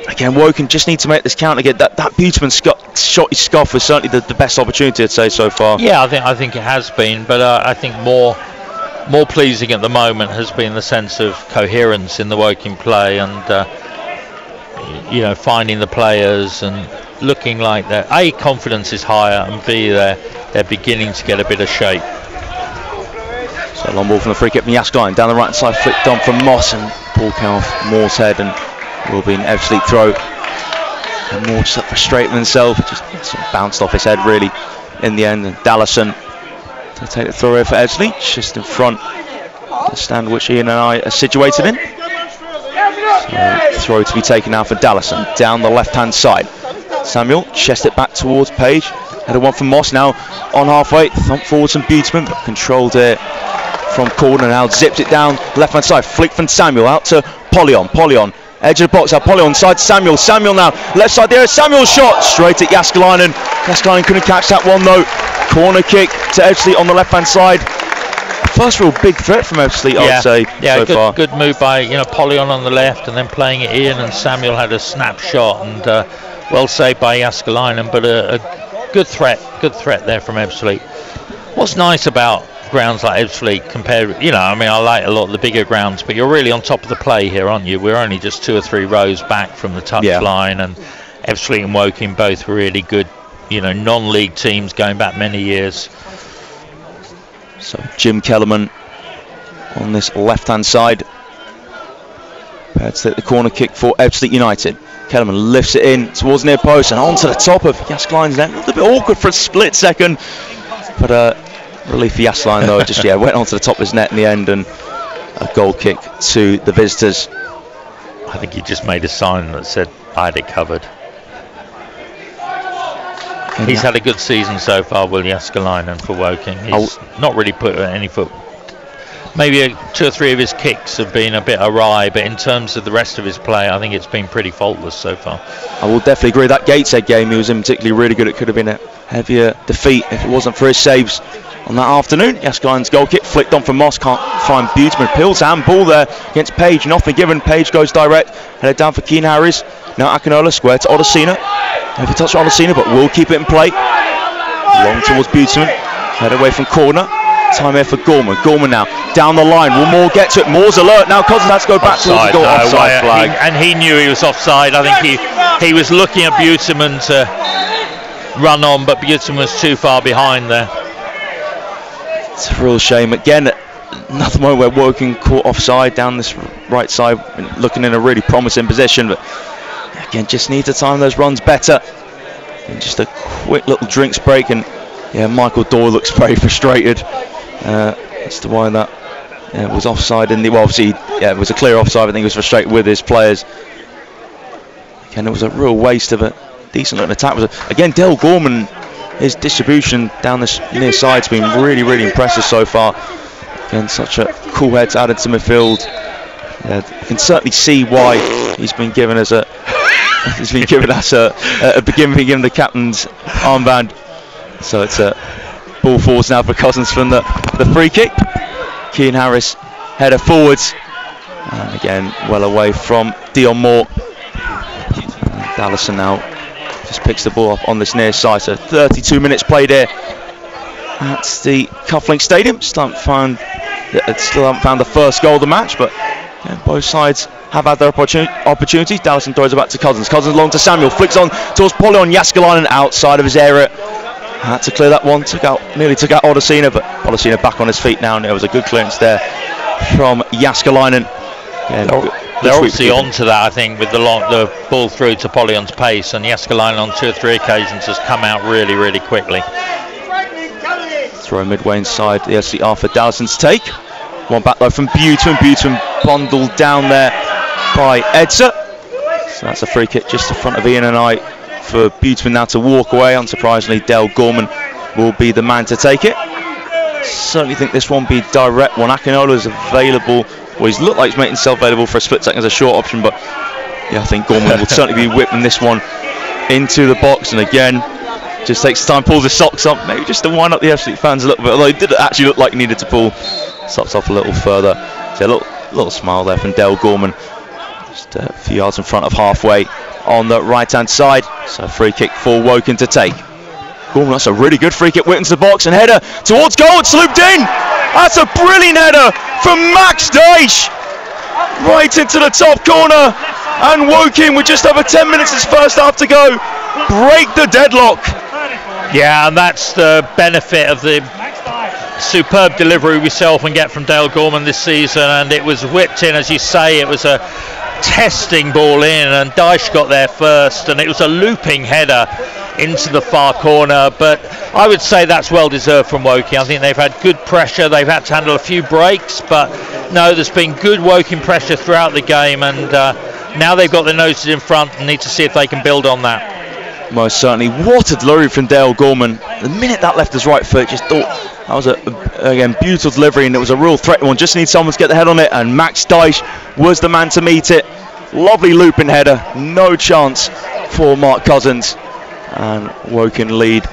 B: Again, Woking just need to make this count again. That Buteman shot his scuff was certainly the best opportunity, I'd say, so far.
A: Yeah, I think it has been, but I think more pleasing at the moment has been the sense of coherence in the Woking play, and finding the players and looking like their A, confidence is higher, and B, they're beginning to get a bit of shape.
B: So long ball from the free kick from Yaskline, down the right side, flicked on from Moss, and ball came off Moore's head and will be an Ebbsfleet throw. And Moore just frustrated himself, just sort of bounced off his head really in the end. And Dallison to take the throw here for Ebbsfleet, just in front of the stand which Ian and I are situated in. So throw to be taken now for Dallison, down the left hand side. Samuel chest it back towards Page, header one from Moss, now on halfway, thump forwards from Buteman, but controlled here from corner, now zips it down left hand side, flick from Samuel out to Polyon, edge of the box, Polyon side to Samuel now, left side there, Samuel's shot, straight at Jaskalainen. Jaskalainen couldn't catch that one though. Corner kick to Ebbsfleet on the left hand side. First real big threat from Ebbsfleet, I would say, so far.
A: Good move by Polyon on the left, and then playing it in, and Samuel had a snap shot, and well saved by Jaskalainen, but a good threat there from Ebbsfleet. What's nice about grounds like Ebbsfleet compared, I like a lot of the bigger grounds, but you're really on top of the play here, aren't you? We're only just 2 or 3 rows back from the touch line, and Ebbsfleet and Woking both really good, non-league teams going back many years.
B: So Jim Kellerman on this left-hand side, prepared to take the corner kick for Ebbsfleet United. Kellerman lifts it in towards near post and onto the top of Jaskalainen's net. A little bit awkward for a split second, but relief for Jaskalainen though, just went onto the top of his net in the end, and a goal kick to the visitors.
A: I think he just made a sign that said I had it covered. He's had a good season so far, Will Jaskalainen, for Woking. He's not really put any foot. Maybe 2 or 3 of his kicks have been a bit awry, but in terms of the rest of his play, I think it's been pretty faultless so far.
B: I will definitely agree. That Gateshead game he was in particularly really good. It could have been a heavier defeat if it wasn't for his saves on that afternoon. Jaskalainen's goal kick flicked on from Moss, can't find Buteman. Pills handball there against Page, not forgiven. Page goes direct, headed down for Keane Harris. Now Akinola square to Odesina. Heavy touch on Odesina, but will keep it in play. Long towards Buteman, head away from corner. Time here for Gorman. Gorman now down the line. Will Moore get to it? Moore's alert now. Cousins has to go back towards the goal. Offside flag.
A: And he knew he was offside. I think he was looking at Buteman to run on, but Buteman was too far behind there.
B: It's a real shame. Again, another moment where Woking caught offside down this right side, looking in a really promising position, but again, just need to time those runs better. And just a quick little drinks break, and Michael Doyle looks very frustrated as to why that was offside. And obviously, it was a clear offside. I think he was frustrated with his players. Again, it was a real waste of a decent looking attack. Again, Dale Gorman, his distribution down this near side's been really, really impressive so far. Again, such a cool head to add into midfield. You can certainly see why he's been given as a being given the captain's armband. So it's a ball forwards now for Cousins from the free kick. Keane Harris header forwards, and again well away from Dion Moore. Dallison now just picks the ball up on this near side. So 32 minutes played here at the Cufflink Stadium. Still haven't found the first goal of the match, but both sides have had their opportunities. Dallison throws it back to Cousins. Cousins along to Samuel, flicks on towards Polyon. Jaskalainen outside of his area. Had to clear that one. Nearly took out Odesina, but Odesina back on his feet now, and it was a good clearance there from Jaskalainen.
A: They're obviously onto that, I think, with the ball through to Polyon's pace, and Jaskalainen on 2 or 3 occasions has come out really, really quickly.
B: Throw midway inside the SCR for Dallison's take. One back though from Buteman. Buteman bundled down there by Edser. So that's a free kick just in front of Ian and I for Buteman now to walk away. Unsurprisingly, Dale Gorman will be the man to take it. Certainly think this one be direct one. Akinola is available. Well, he's looked like he's making himself available for a split second as a short option, but I think Gorman will certainly be whipping this one into the box. And again, just takes time, pulls his socks up, maybe just to wind up the Ebbsfleet fans a little bit, although it did actually look like he needed to pull socks off a little further. So a little smile there from Dale Gorman, just a few yards in front of halfway on the right hand side. So free kick for Woking to take. Gorman, that's a really good free kick, whipped into the box and header towards goal, it's looped in. That's a brilliant header from Max Dyche, right into the top corner, and Woking with just over 10 minutes this first half to go break the deadlock.
A: Yeah, and that's the benefit of the superb delivery we so often get from Dale Gorman this season, and it was whipped in, as you say. It was a testing ball in, and Dyche got there first, and it was a looping header into the far corner, but I would say that's well deserved from Woking. I think they've had good pressure, they've had to handle a few breaks, but no, there's been good Woking pressure throughout the game, and now they've got their noses in front and need to see if they can build on that.
B: Most certainly. What a delivery from Dale Gorman. The minute that left his right foot, just thought that was again beautiful delivery, and it was a real threat one. Just need someone to get the head on it, and Max Dyche was the man to meet it. Lovely looping header, no chance for Mark Cousins, and Woking lead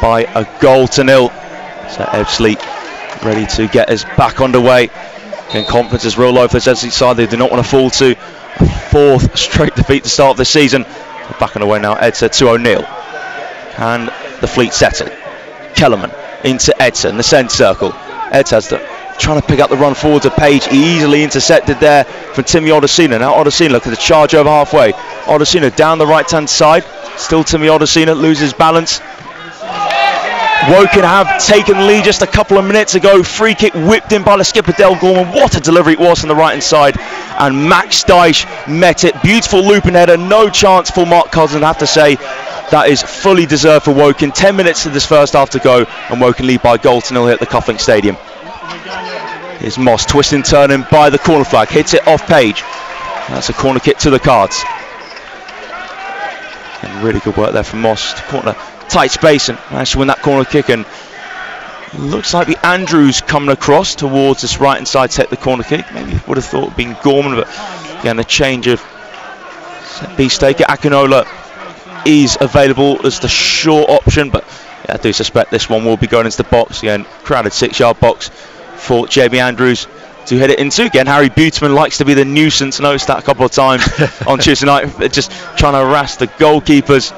B: by a goal to nil. So Ebbsfleet ready to get us back underway. Again, confidence is real low for this Ebbsfleet side. They do not want to fall to a fourth straight defeat to start this season. They're back underway now. Edser to O'Neill, and the Fleet settle. Kellerman into Edser in the centre circle. Edser's trying to pick up the run forward to Page, easily intercepted there from Timmy Odesina. Now Odesina, look at the charge over halfway. Odesina down the right hand side, still Timmy Odesina, loses balance. Woking have taken the lead just a couple of minutes ago. Free kick whipped in by the skipper Dale Gorman. What a delivery it was on the right hand side, and Max Dyche met it. Beautiful looping header, no chance for Mark Cousins. I have to say that is fully deserved for Woking. 10 minutes of this first half to go, and Woking lead by a goal to nil here at the Cufflink Stadium. Here's Moss twisting, turning by the corner flag, hits it off Page. That's a corner kick to the Cards. And really good work there from Moss. Corner, tight space, and managed to win that corner kick. And looks like the Andrews coming across towards this right hand side to take the corner kick. Maybe would have thought it'd been Gorman, but again a change of set piece taker. Akinola is available as the short option, but yeah, I do suspect this one will be going into the box. Again, crowded 6-yard box for Jamie Andrews to hit it into. Again, Harry Buteman likes to be the nuisance. Noticed that a couple of times on Tuesday night, just trying to harass the goalkeepers.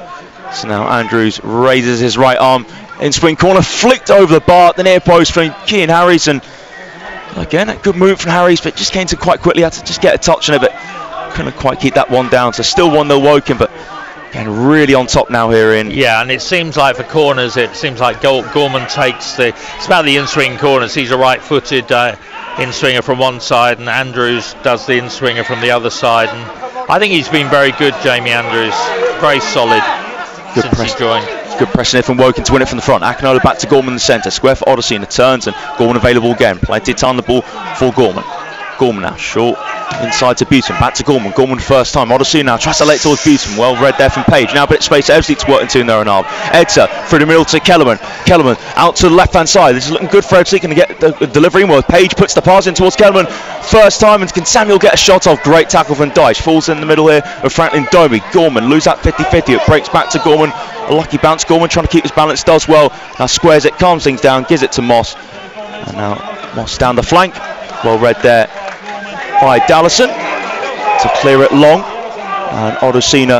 B: So now Andrews raises his right arm in swing corner, flicked over the bar at the near post from Keane Harries, and again a good move from Harries, but just came to quite quickly, had to just get a touch on it, but couldn't quite keep that one down. So still 1-0 Woking, but again really on top now here in.
A: Yeah, and it seems like for corners, it seems like Gorman takes it's about the in-swing corners. He's a right-footed in-swinger from one side, and Andrews does the in-swinger from the other side, and I think he's been very good, Jamie Andrews, very solid since he's joined.
B: Good pressing here from Woking to win it from the front. Akinola back to Gorman in the centre. Square for Odyssey, and it turns, and Gorman available again. Plenty of time on the ball for Gorman. Gorman now short inside to Buteman. Back to Gorman. Gorman first time. Odyssey now tries to lay it towards Buteman. Well read there from Page. Now a bit of space. Ebbsfleet to work into in there and half. Edser through the middle to Kellerman. Kellerman out to the left hand side. This is looking good for Ebbsfleet. Going to get the delivery. Well, Page puts the pass in towards Kellerman. First time, and can Samuel get a shot off? Great tackle from Dyche. Falls in the middle here of Franklin Domi. Gorman lose that 50-50. It breaks back to Gorman. A lucky bounce. Gorman trying to keep his balance. Does well. Now squares it. Calms things down. Gives it to Moss. And now Moss down the flank. Well read there by Dallison to clear it long, and Odesina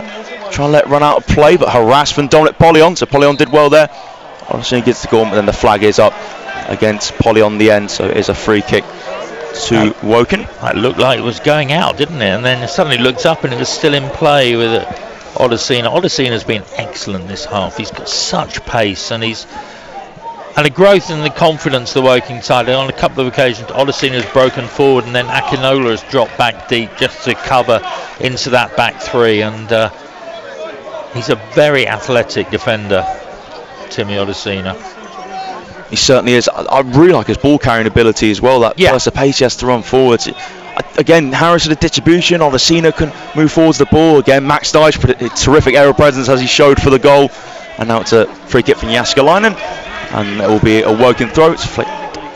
B: trying to let it run out of play, but harassed from Dominic Polyon. So Polyon did well there. Odesina gets the goal, but then the flag is up against Polyon the end, so it is a free kick to Woking.
A: It looked like it was going out, didn't it? And then it suddenly looked up and it was still in play with Odesina. Odesina's been excellent this half. He's got such pace, and and a growth in the confidence of the Woking side. On a couple of occasions, Odesina has broken forward, and then Akinola has dropped back deep just to cover into that back three. And he's a very athletic defender, Timmy Odesina.
B: He certainly is. I really like his ball carrying ability as well. That burst of pace he has to run forwards. Again, Harris with the distribution. Odesina can move forwards the ball. Again, Max Dyche put a terrific aerial presence as he showed for the goal. And now it's a free kick from Jaskalainen. And it will be a Woking throw. It's flicked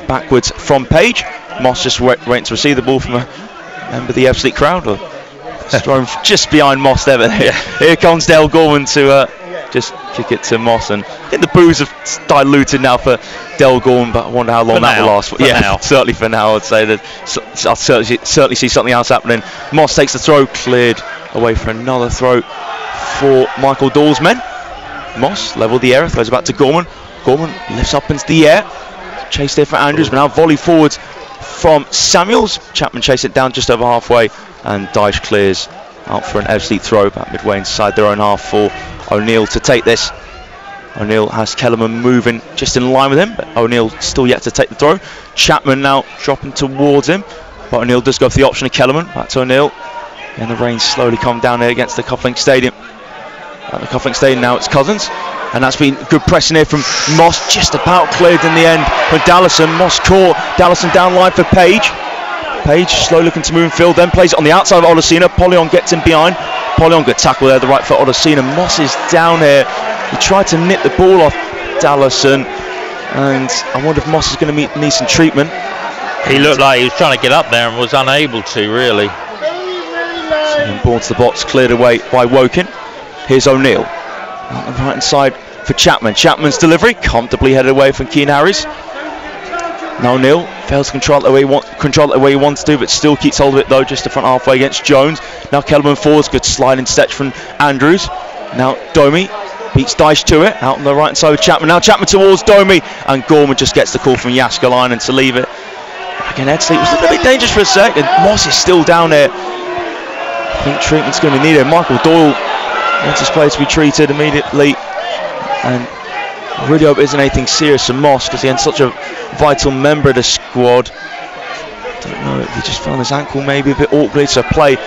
B: backwards from Page. Moss just waiting to receive the ball from a member of the Ebbsfleet crowd. Or thrown just behind Moss there. But here comes Dale Gorman to just kick it to Moss, and I think the boos have diluted now for Del Gorman, but I wonder how long that will last.
A: Now.
B: Certainly for now, I'd say that I'll certainly see something else happening. Moss takes the throw, cleared away for another throw for Michael Dawes' men. Moss level the air, throws back to Gorman. Gorman lifts up into the air, chase there for Andrews, but now volley forwards from Samuels. Chapman chase it down just over halfway, and Dyche clears out for an Ebbsfleet throw about midway inside their own half for O'Neill to take this. O'Neill has Kellerman moving just in line with him, but O'Neill still yet to take the throw. Chapman now dropping towards him, but O'Neill does go for the option of Kellerman. Back to O'Neill, and the rain slowly come down here against the Cufflink Stadium. At the Cufflink Stadium now it's Cousins, and that's been good pressing here from Moss, just about cleared in the end for Dallison. Moss caught Dallison down line for Page. Page slow looking to move in field, then plays it on the outside of Olasina. Polion gets in behind. Polion good tackle there, the right foot Olasina. Moss is down here. He tried to nip the ball off Dallison, and I wonder if Moss is going to need some treatment.
A: He looked like he was trying to get up there and was unable to, really.
B: So ball to the box, cleared away by Woking. Here's O'Neill on the right hand side for Chapman. Chapman's delivery comfortably headed away from Keane Harris. Now O'Neill fails to control it the way he wants to, but still keeps hold of it though, just the front halfway against Jones. Now Kellerman forwards, good sliding stretch from Andrews. Now Domi beats Dyche to it, out on the right hand side with Chapman. Now Chapman towards Domi, and Gorman just gets the call from Jaskalainen to leave it. Again, Ebbsfleet was a little bit dangerous for a sec, and Moss is still down there. I think treatment's going to be needed. Michael Doyle wants his player to be treated immediately, and I really hope it isn't anything serious for Moss, because he's such a vital member of the squad. Don't know if he just found his ankle maybe a bit awkwardly, so play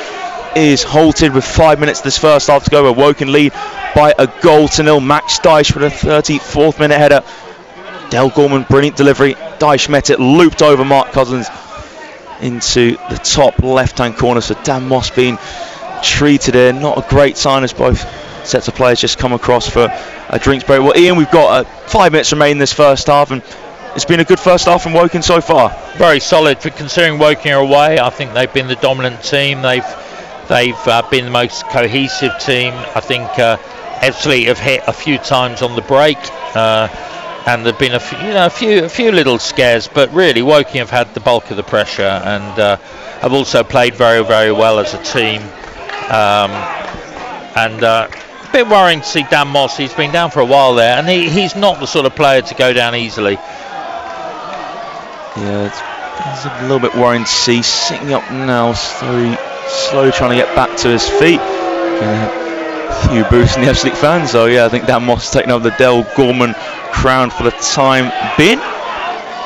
B: is halted with 5 minutes this first half to go. A Woking lead by a goal to nil. Max Dyche with a 34th minute header. Del Gorman, brilliant delivery. Dyche met it, looped over Mark Cousins into the top left hand corner. So Dan Moss being treated here, not a great sign as both sets of players just come across for a drinks break. Well, Ian, we've got 5 minutes remaining this first half, and it's been a good first half from Woking so far. Very solid for considering Woking are away. I think they've been the dominant team. They've been the most cohesive team. I think Ebbsfleet have hit a few times on the break, and there've been a few little scares, but really Woking have had the bulk of the pressure, and have also played very, very well as a team. A bit worrying to see Dan Moss. He's been down for a while there, and he's not the sort of player to go down easily. Yeah, it's a little bit worrying to see. Sitting up now, slowly trying to get back to his feet. A few boos from the Ebbsfleet fans, so yeah, I think Dan Moss has taken over the Del Gorman crown for the time being.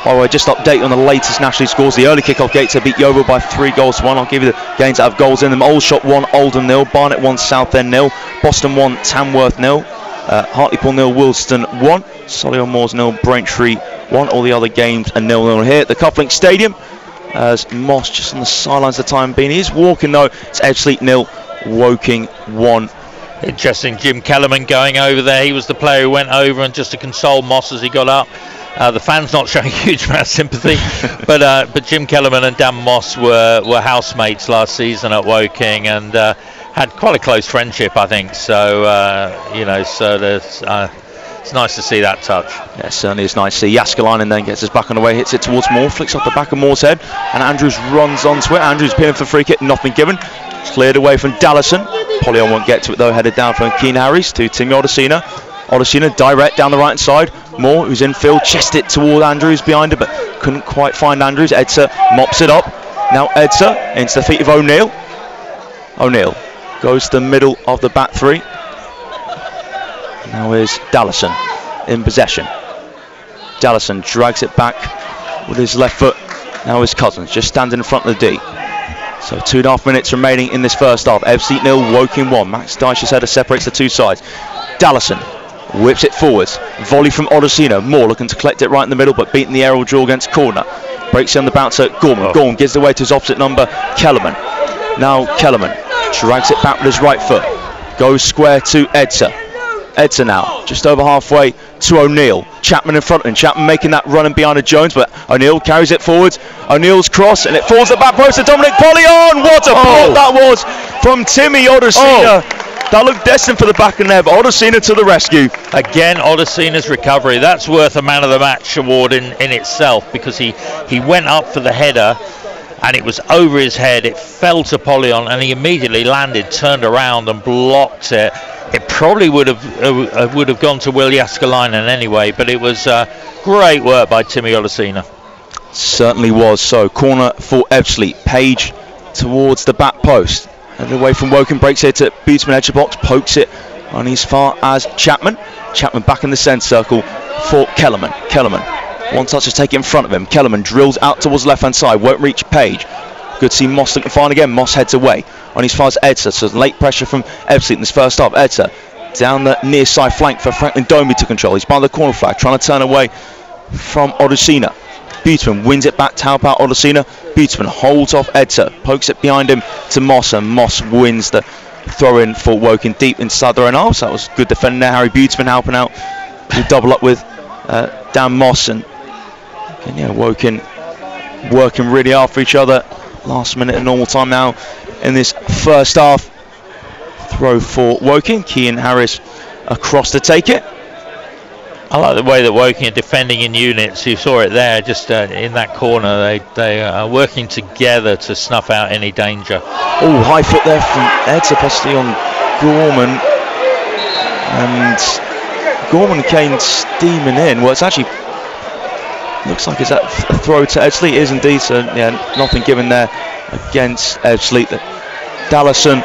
B: By the way, just update on the latest national scores. The early kick-off Gateshead beat Yeovil by 3-1. I'll give you the games that have goals in them. Aldershot 1, Oldham 0, Barnet 1, Southend 0, Boston 1, Tamworth 0, Hartlepool 0, Wilston 1, Solihull Moors 0, Braintree 1. All the other games are 0-0 here at the Cufflink Stadium, as Moss just on the sidelines for the time being. He is walking though. It's Ebbsfleet 0, Woking 1. Interesting, Jim Kellerman going over there. He was the player who went over and just to console Moss as he got up. The fans not showing a huge amount of sympathy, but Jim Kellerman and Dan Moss were housemates last season at Woking, and had quite a close friendship, I think. So so there's it's nice to see that touch. Yeah, it certainly is nice to see. Jaskalainen then gets his back on the way, hits it towards Moore, flicks off the back of Moore's head, and Andrews runs onto it. Andrews pinning for free kick, not been given. It's cleared away from Dallison. Polion won't get to it though, headed down from Keane Harris to Timmy Olasina. Olasina direct down the right hand side. Moore, who's in field, chested it toward Andrews behind it, but couldn't quite find Andrews. Edser mops it up. Now Edser into the feet of O'Neill. O'Neill goes to the middle of the back three. Now is Dallison in possession. Dallison drags it back with his left foot. Now is Cousins just standing in front of the D. So 2.5 minutes remaining in this first half. Ebbsfleet 0, Woking 1. Max Dyche's header separates the two sides. Dallison whips it forwards. Volley from Olasina. Moore looking to collect it right in the middle, but beating the aerial duel against corner. Breaks on the bouncer, Gorman. Gorman gives the way to his opposite number, Kellerman. Now Kellerman drags it back with his right foot. Goes square to Edser. Edser now, just over halfway to O'Neill. Chapman in front of him. Chapman making that run in behind of Jones, but O'Neill carries it forwards. O'Neill's cross, and it falls at the back post to Dominic Polion. What a block that was from Timmy Olasina. That looked destined for the back of the net, but Odesina to the rescue.
A: Again, Odesina's recovery. That's worth a man of the match award in itself, because he went up for the header and it was over his head. It fell to Polion and he immediately landed, turned around and blocked it. It probably would have gone to Will Jaskalainen anyway, but it was great work by Timmy Odesina.
B: Certainly was. So corner for Ebbsfleet. Page towards the back post. And away from Woking, breaks here to Buteman, edge of box, pokes it on as far as Chapman. Chapman back in the centre circle for Kellerman. Kellerman, one touch to take it in front of him. Kellerman drills out towards the left hand side, won't reach Page. Good to see Moss looking fine again. Moss heads away on as far as Edser. So late pressure from Ebbsfleet in this first half. Edser down the near side flank for Franklin Domi to control. He's by the corner flag, trying to turn away from Odesina. Buteman wins it back to help out Odesina. Buteman holds off Edser, pokes it behind him to Moss, and Moss wins the throw in for Woking deep inside their own half. So that was good defending there. Harry Buteman helping out to double up with Dan Moss, and yeah, Woking working really hard for each other. Last minute of normal time now in this first half. Throw for Woking. Kean Harris across to take it.
A: I like the way that Woking are defending in units. You saw it there, just in that corner. They are working together to snuff out any danger.
B: Oh, high foot there from Edser, possibly on Gorman. And Gorman came steaming in. Well, it's actually looks like it's a throw to Ebbsfleet. It is indeed. So yeah, nothing given there against Ebbsfleet. Dallison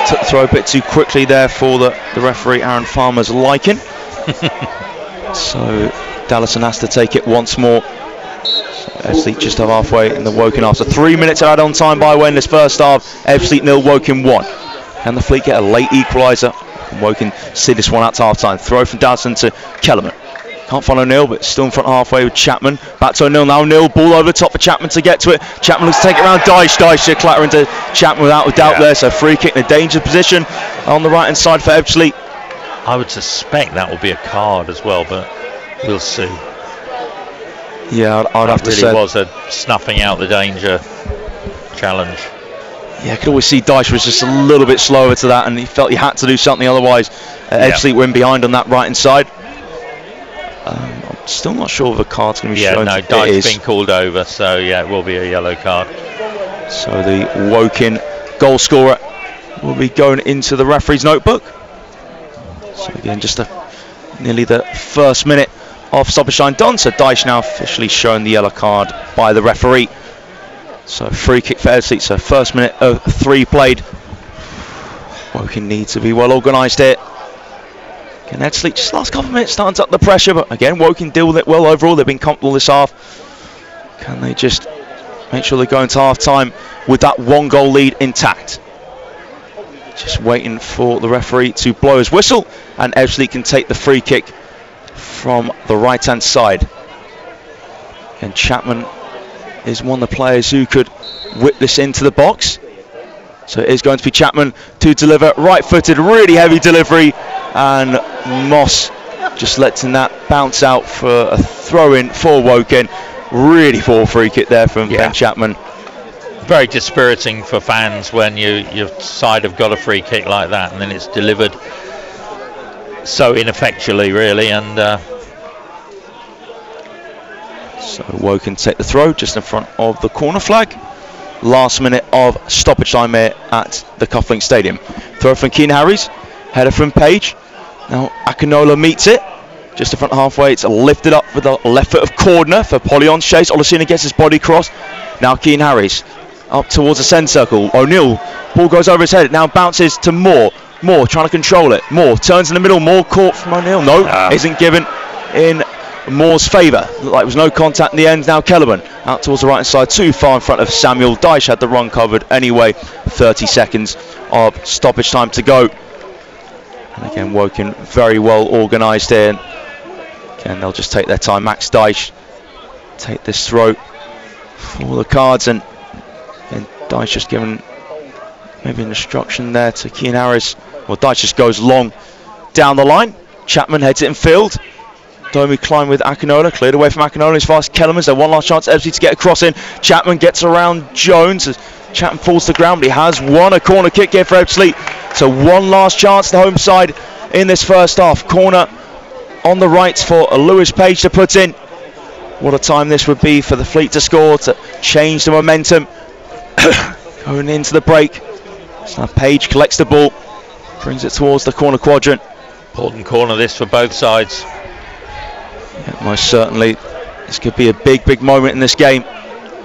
B: took the throw a bit too quickly there for the referee, Aaron Farmer's liking. So Dallison has to take it once more. So Ebbsfleet just halfway in the Woking half. So 3 minutes of add-on time by way in this first half. Ebbsfleet 0, Woking 1. Can the Fleet get a late equaliser? And Woking see this one out to half-time. Throw from Dallison to Kellerman. Can't find O'Neill, but still in front halfway with Chapman. Back to O'Neill now. O'Neill, ball over the top for Chapman to get to it. Chapman looks to take it around Dyche. Dyche should clatter into Chapman without a doubt there. So free kick in a dangerous position on the right-hand side for Ebbsfleet.
A: I would suspect that will be a card as well, but we'll see.
B: Yeah, I'd have to say.
A: It really was a snuffing out the danger challenge.
B: Yeah, I could always see Dyche was just a little bit slower to that, and he felt he had to do something, otherwise Ebbsfleet were in behind on that right-hand side. I'm still not sure if a card's going to be shown.
A: Yeah, no, Dyche's been called over, so yeah, it will be a yellow card.
B: So the Woking goal scorer will be going into the referee's notebook. So again, just nearly the first minute of stoppage time done. So Dyche now officially shown the yellow card by the referee. So free kick for Ebbsfleet. So first minute of 3 played. Woking need to be well organised here. Again, Ebbsfleet just last couple of minutes starting to up the pressure, but again, Woking deal with it well overall. They've been comfortable this half. Can they just make sure they go into half time with that 1 goal lead intact? Just waiting for the referee to blow his whistle, and Ebbsfleet can take the free kick from the right hand side. And Chapman is one of the players who could whip this into the box. So it is going to be Chapman to deliver, right footed, really heavy delivery, and Moss just letting that bounce out for a throw in for Woking. Really poor free kick there from Ben Chapman.
A: Very dispiriting for fans when your side have got a free kick like that and then it's delivered so ineffectually, really. And
B: so Woking take the throw just in front of the corner flag. Last minute of stoppage time here at the Cufflink Stadium. Throw from Keane Harris, header from Page. Now Akinola meets it just in front halfway. It's lifted up with the left foot of Cordner for Polion's chase. Odesina gets his body crossed. Now Keane Harris up towards the centre circle. O'Neill, ball goes over his head. It now bounces to Moore. Moore trying to control it. Moore turns in the middle. Moore caught from O'Neill. No, isn't given in Moore's favour. Looked like there was no contact in the end. Now Kellerman out towards the right hand side, too far in front of Samuel. Dyche had the run covered anyway. 30 seconds of stoppage time to go. And again, Woking very well organised here. Again, they'll just take their time. Max Dyche take this throw for the cards, and Dyche just given maybe an instruction there to Keane Harris. Well, Dyche just goes long down the line. Chapman heads it in field. Domi climb with Akinola, cleared away from Akinola as far as Kellerman's. There one last chance, Ebbsfleet to get a cross in. Chapman gets around Jones. Chapman falls to the ground, but he has won a corner kick here for Ebbsfleet. So one last chance, the home side in this first half. Corner on the right for Lewis Page to put in. What a time this would be for the Fleet to score, to change the momentum. Going into the break. So now Page collects the ball, brings it towards the corner quadrant.
A: Important corner this for both sides.
B: Yeah, most certainly. This could be a big moment in this game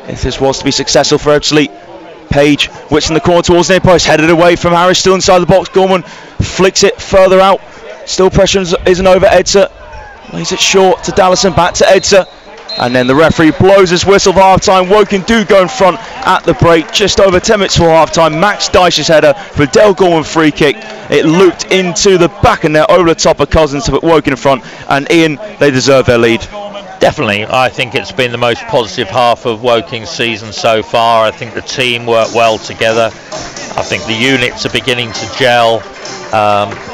B: if this was to be successful for Ebbsfleet. Page whips in the corner towards near post, headed away from Harris, still inside the box. Gorman flicks it further out. Still pressure isn't over. Edser lays it short to Dallison, back to Edser. And then the referee blows his whistle for half-time. Woking do go in front at the break. Just over 10 minutes for half-time. Max Dyche's header for Dale Gorman free kick. It looped into the back of net over the top of Cousins to put Woking in front. And Ian, they deserve their lead.
A: Definitely. I think it's been the most positive half of Woking's season so far. I think the team worked well together. I think the units are beginning to gel.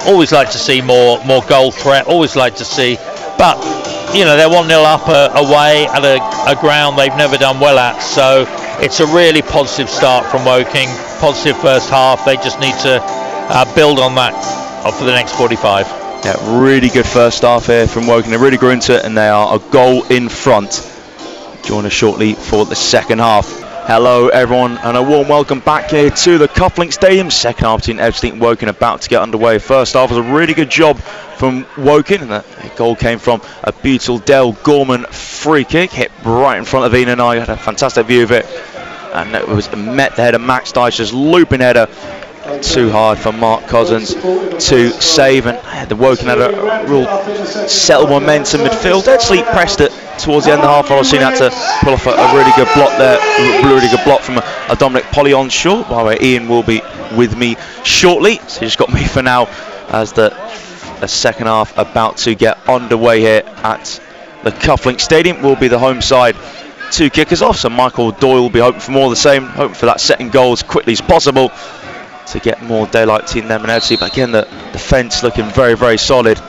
A: Always like to see more goal threat. Always like to see, but you know, they're 1-0 up away at a ground they've never done well at. So it's a really positive start from Woking. Positive first half. They just need to build on that for the next 45.
B: Yeah, really good first half here from Woking. They really grew into it, and they are a goal in front. Join us shortly for the second half. Hello everyone, and a warm welcome back here to the Cufflink Stadium. Second half between Ebbsfleet and Woking about to get underway. First half was a really good job from Woking, and that goal came from a beautiful Dale Gorman free kick, hit right in front of Ian and I. Had a fantastic view of it, and it was met the header. Max Dyche's looping header, too hard for Mark Cousins to save, and the Woking had a real settled momentum midfield. Ebbsfleet pressed it towards the end of the half. I was seeing that to pull off a really good block there, a really good block from a Dominic Polly on short. By the way, Ian will be with me shortly, so he just got me for now as the second half about to get underway here at the Cufflink Stadium. Will be the home side to kick us off, so Michael Doyle will be hoping for more of the same, hoping for that second goal as quickly as possible to get more daylight between them and Ebbsfleet. But again, the defence looking very solid,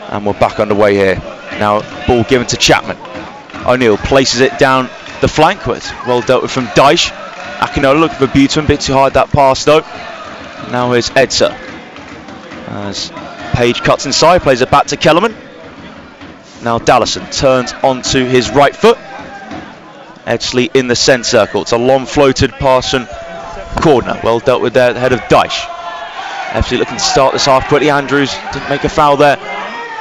B: and we're back underway here. Now ball given to Chapman. O'Neill places it down the flank, but it's well dealt with from Dyche. Akinola looking for Buteman, bit too hard that pass though. Now here's Edser as Page cuts inside, plays it back to Kellerman. Now Dallison turns onto his right foot. Ebbsfleet in the centre circle. It's a long floated pass from Cordner, well dealt with there at the head of Dyche. Ebbsfleet looking to start this half quickly. Andrews didn't make a foul there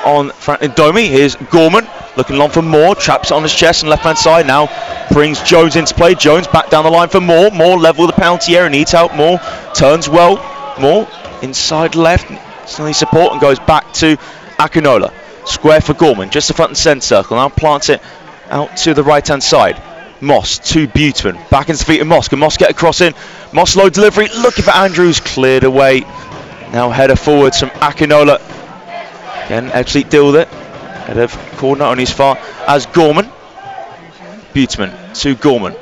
B: on Franklin Domi. Here's Gorman looking long for Moore, traps it on his chest and left hand side. Now brings Jones into play. Jones back down the line for Moore. Moore level with the penalty area, needs help. Moore turns well. Moore inside left, still needs support, and goes back to Akinola. Square for Gorman, just the front and centre circle. Now plants it out to the right hand side. Moss to Buteman, back into the feet of Moss. Can Moss get a cross in? Moss low delivery, looking for Andrews, cleared away. Now header forwards from Akinola. Again, Ebbsfleet deal with it. Head of Cordner only as far as Gorman. Buteman to Gorman.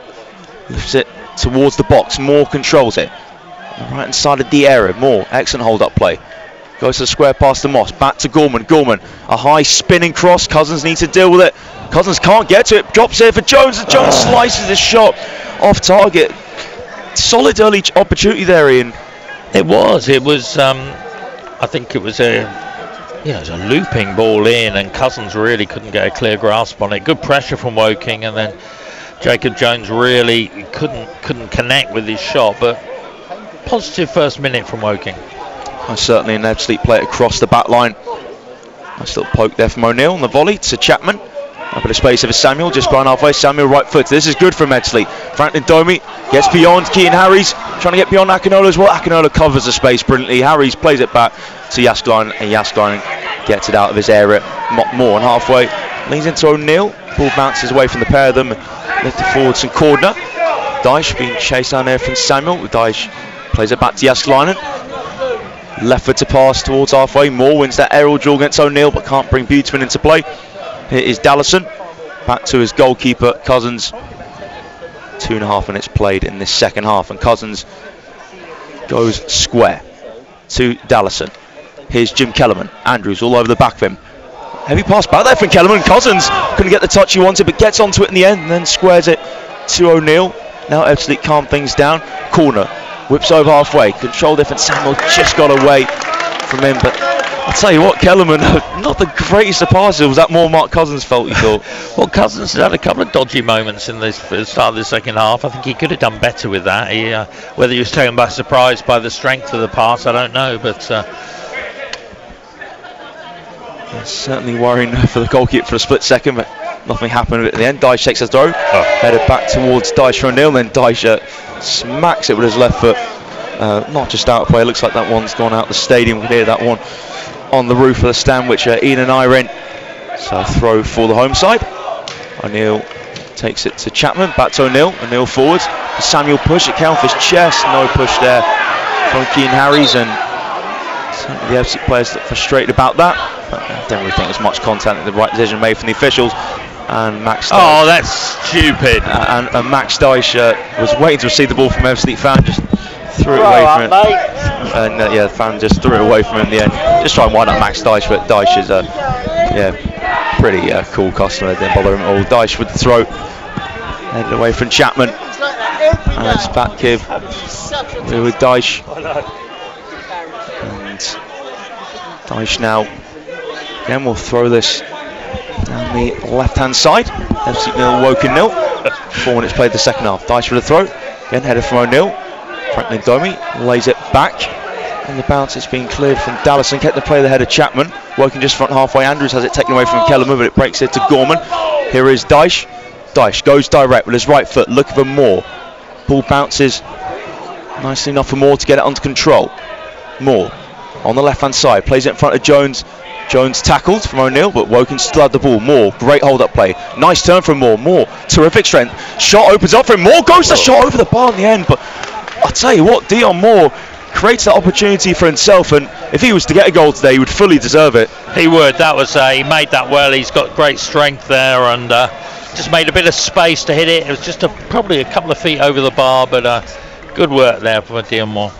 B: Lifts it towards the box. Moore controls it. On the right hand side of the area. Moore, excellent hold up play. Goes to the square pass to Moss. Back to Gorman. Gorman, a high spinning cross. Cousins needs to deal with it. Cousins can't get to it. Drops here for Jones, and Jones slices his shot off target. Solid early opportunity there, Ian.
A: It was. I think it was it was a looping ball in, and Cousins really couldn't get a clear grasp on it. Good pressure from Woking, and then Jacob Jones really couldn't connect with his shot. But positive first minute from Woking.
B: Certainly an Ebbsfleet play across the back line. Nice little poke there from O'Neill on the volley to Chapman. Up in the space of Samuel, just behind halfway. Samuel right foot. This is good from Ebbsfleet. Franklin Domi gets beyond Keane Harries, trying to get beyond Akinola as well. Akinola covers the space brilliantly. Harries plays it back to Jasklein, and Jasklein gets it out of his area. More on halfway. Leans into O'Neill. Ball bounces away from the pair of them. Lifted forward some Cordner. Dyche being chased down there from Samuel. Dyche plays it back to Jasklein. Left foot to pass towards halfway. Moore wins that aerial duel against O'Neill, but can't bring Buteman into play. Here is Dallison. Back to his goalkeeper, Cousins. 2.5 minutes played in this second half, and Cousins goes square to Dallison. Here's Jim Kellerman. Andrews all over the back of him. Heavy pass back there from Kellerman. Cousins couldn't get the touch he wanted, but gets onto it in the end, and then squares it to O'Neill. Now Ebbsfleet calm things down. Corner, whips over halfway. Control difference. Samuel just got away from him, but I'll tell you what, Kellerman, not the greatest of passes. Was that more Mark Cousins' fault, you thought?
A: Well, Cousins had a couple of dodgy moments in the start of the second half. I think he could have done better with that. Whether he was taken by surprise by the strength of the pass, I don't know, but
B: certainly worrying for the goalkeeper for a split second, but nothing happened at the end. Dyche takes a throw, headed back towards Dyche for O'Neill, then Dyche smacks it with his left foot. Not just out of play, it looks like that one's gone out the stadium. We can hear that one on the roof of the stand, which Ian and I are in. So throw for the home side. O'Neill takes it to Chapman, back to O'Neill. O'Neill forwards. Samuel push, it came off his chest. No push there from Keane Harries, and certainly the FC players look frustrated about that. But I don't really think there's much contact. The right decision made from the officials. And Max Dyche.
A: Oh, that's stupid.
B: And Max Dyche was waiting to receive the ball from Ebbsfleet fan, just threw it away from him. And the fan just threw it away from him in the end. Just try and wind up Max Dyche, but Dyche is a pretty cool customer. Didn't bother him at all. Dyche with the throw, headed away from Chapman, and it's back here with Dyche. And Dyche now again will throw this down the left-hand side. Ebbsfleet 0, Woking 0. 4 minutes played the second half. Dyche with a throw, again headed from O'Neill. Franklin Domi lays it back, and the bounce is being cleared from Dallison. Kept the play ahead of Chapman. Woking just front halfway. Andrews has it taken away from Kellerman, but it breaks it to Gorman. Here is Dyche. Dyche goes direct with his right foot, looking for Moore. Ball bounces nicely enough for Moore to get it under control. Moore on the left-hand side, plays it in front of Jones. Jones tackled from O'Neill, but Woking still had the ball. Moore, great hold-up play. Nice turn from Moore. Moore, terrific strength. Shot opens up for him. Moore goes the shot over the bar in the end, but I'll tell you what, Dion Moore creates that opportunity for himself, and if he was to get a goal today, he would fully deserve it.
A: He would. That was he made that well. He's got great strength there, and just made a bit of space to hit it. It was just probably a couple of feet over the bar, but good work there for Dion Moore.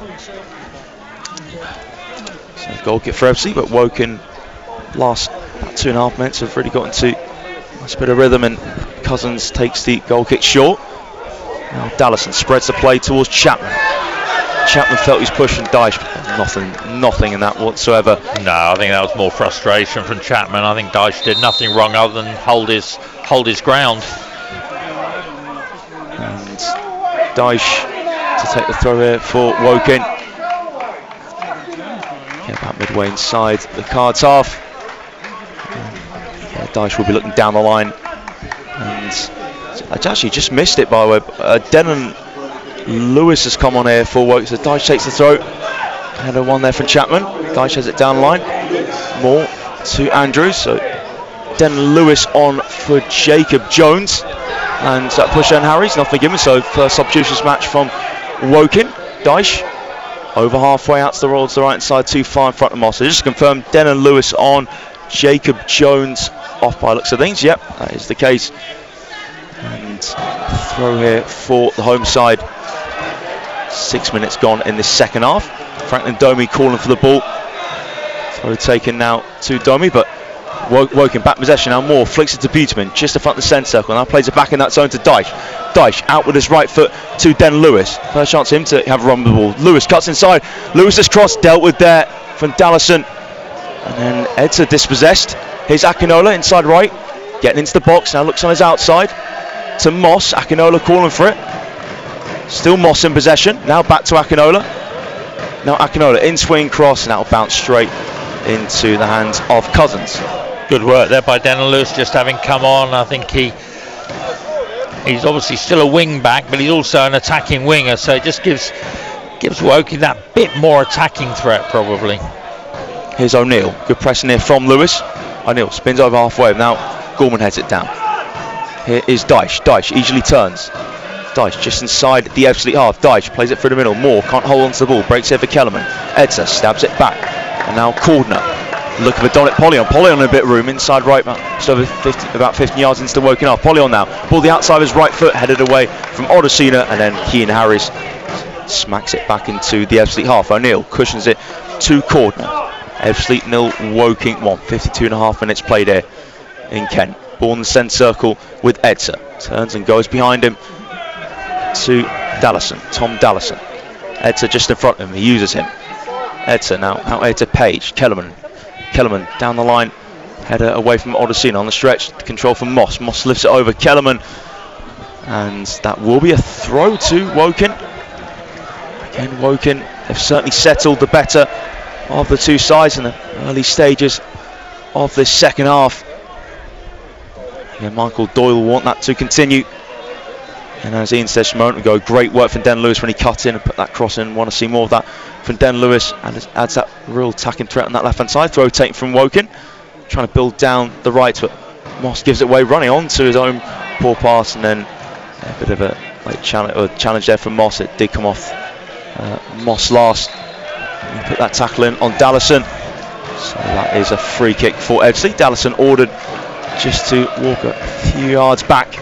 B: So goal kick for FC, but Woking last 2.5 minutes have really got into a nice bit of rhythm, and Cousins takes the goal kick short. Now Dallison spreads the play towards Chapman. Chapman felt his push from Dyche, nothing in that whatsoever.
A: No, I think that was more frustration from Chapman. I think Dyche did nothing wrong other than hold his ground.
B: And Dyche to take the throw here for Woking. Get about midway inside the Cards half. Dyche will be looking down the line, and I actually just missed it by the way. Denon Lewis has come on here for Woking, so Dyche takes the throw. Header one there from Chapman. Dyche has it down the line. Moore to Andrews, so Denon Lewis on for Jacob Jones, and that push on Harry's nothing given. So first substitutions match from Woking. Dyche over halfway out to the right hand side, too far in front of Moss. So just confirm Denon Lewis on, Jacob Jones off by looks of things. Yep, that is the case. And throw here for the home side. 6 minutes gone in the second half. Franklin Domi calling for the ball. Throw taken now to Domi, but Woking back possession now. Moore flicks it to Buteman just in front of the centre circle. Now plays it back in that zone to Dyche. Dyche out with his right foot to Den Lewis. First chance for him to have a run with the ball. Lewis cuts inside. Lewis's cross dealt with there from Dallison. And then Edsa dispossessed. Here's Akinola inside right. Getting into the box. Now looks on his outside to Moss. Akinola calling for it. Still Moss in possession. Now back to Akinola. Now Akinola in swing cross. And that'll bounce straight into the hands of Cousins.
A: Good work there by Denon Lewis, just having come on. I think he's obviously still a wing back, but he's also an attacking winger, so it just gives Woking that bit more attacking threat probably.
B: Here's O'Neill, good pressing here from Lewis. O'Neill spins over halfway, now Gorman heads it down. Here is Dyche. Dyche easily turns. Dyche just inside the Ebbsfleet half. Dyche plays it through the middle. Moore can't hold on to the ball, breaks it for Kellerman. Edsa stabs it back, and now Cordner. Looking for Dominic Polyon. Polyon a bit of room inside right, just over 50, about 15 yards into the Woking half. Polyon now, ball the outside of his right foot, headed away from Odesina, and then Keane Harris smacks it back into the Ebbsfleet half. O'Neill cushions it to Cordner. Ebbsfleet 0, Woking 1. 52.5 minutes played here in Kent. Ball in the centre circle with Edsa. Turns and goes behind him. to Dallison. Tom Dallison. Edser just in front of him. He uses him. Edser now out here to Page. Kellerman down the line. Header away from Odyssey on the stretch. Control from Moss. Moss lifts it over. Kellerman. And that will be a throw to Woking. Again, Woking, they've certainly settled the better of the two sides in the early stages of this second half. Yeah, Michael Doyle will want that to continue. And as Ian said a moment ago, great work from Den Lewis when he cut in and put that cross in. Want to see more of that from Den Lewis, and it adds that real attacking threat on that left hand side. Throw taken from Woking, trying to build down the right, but Moss gives it away, running on to his own poor pass, and then a bit of a late challenge there from Moss. It did come off Moss last. He put that tackle in on Dallison. So that is a free kick for Ebbsfleet. Dallison ordered just to walk a few yards back.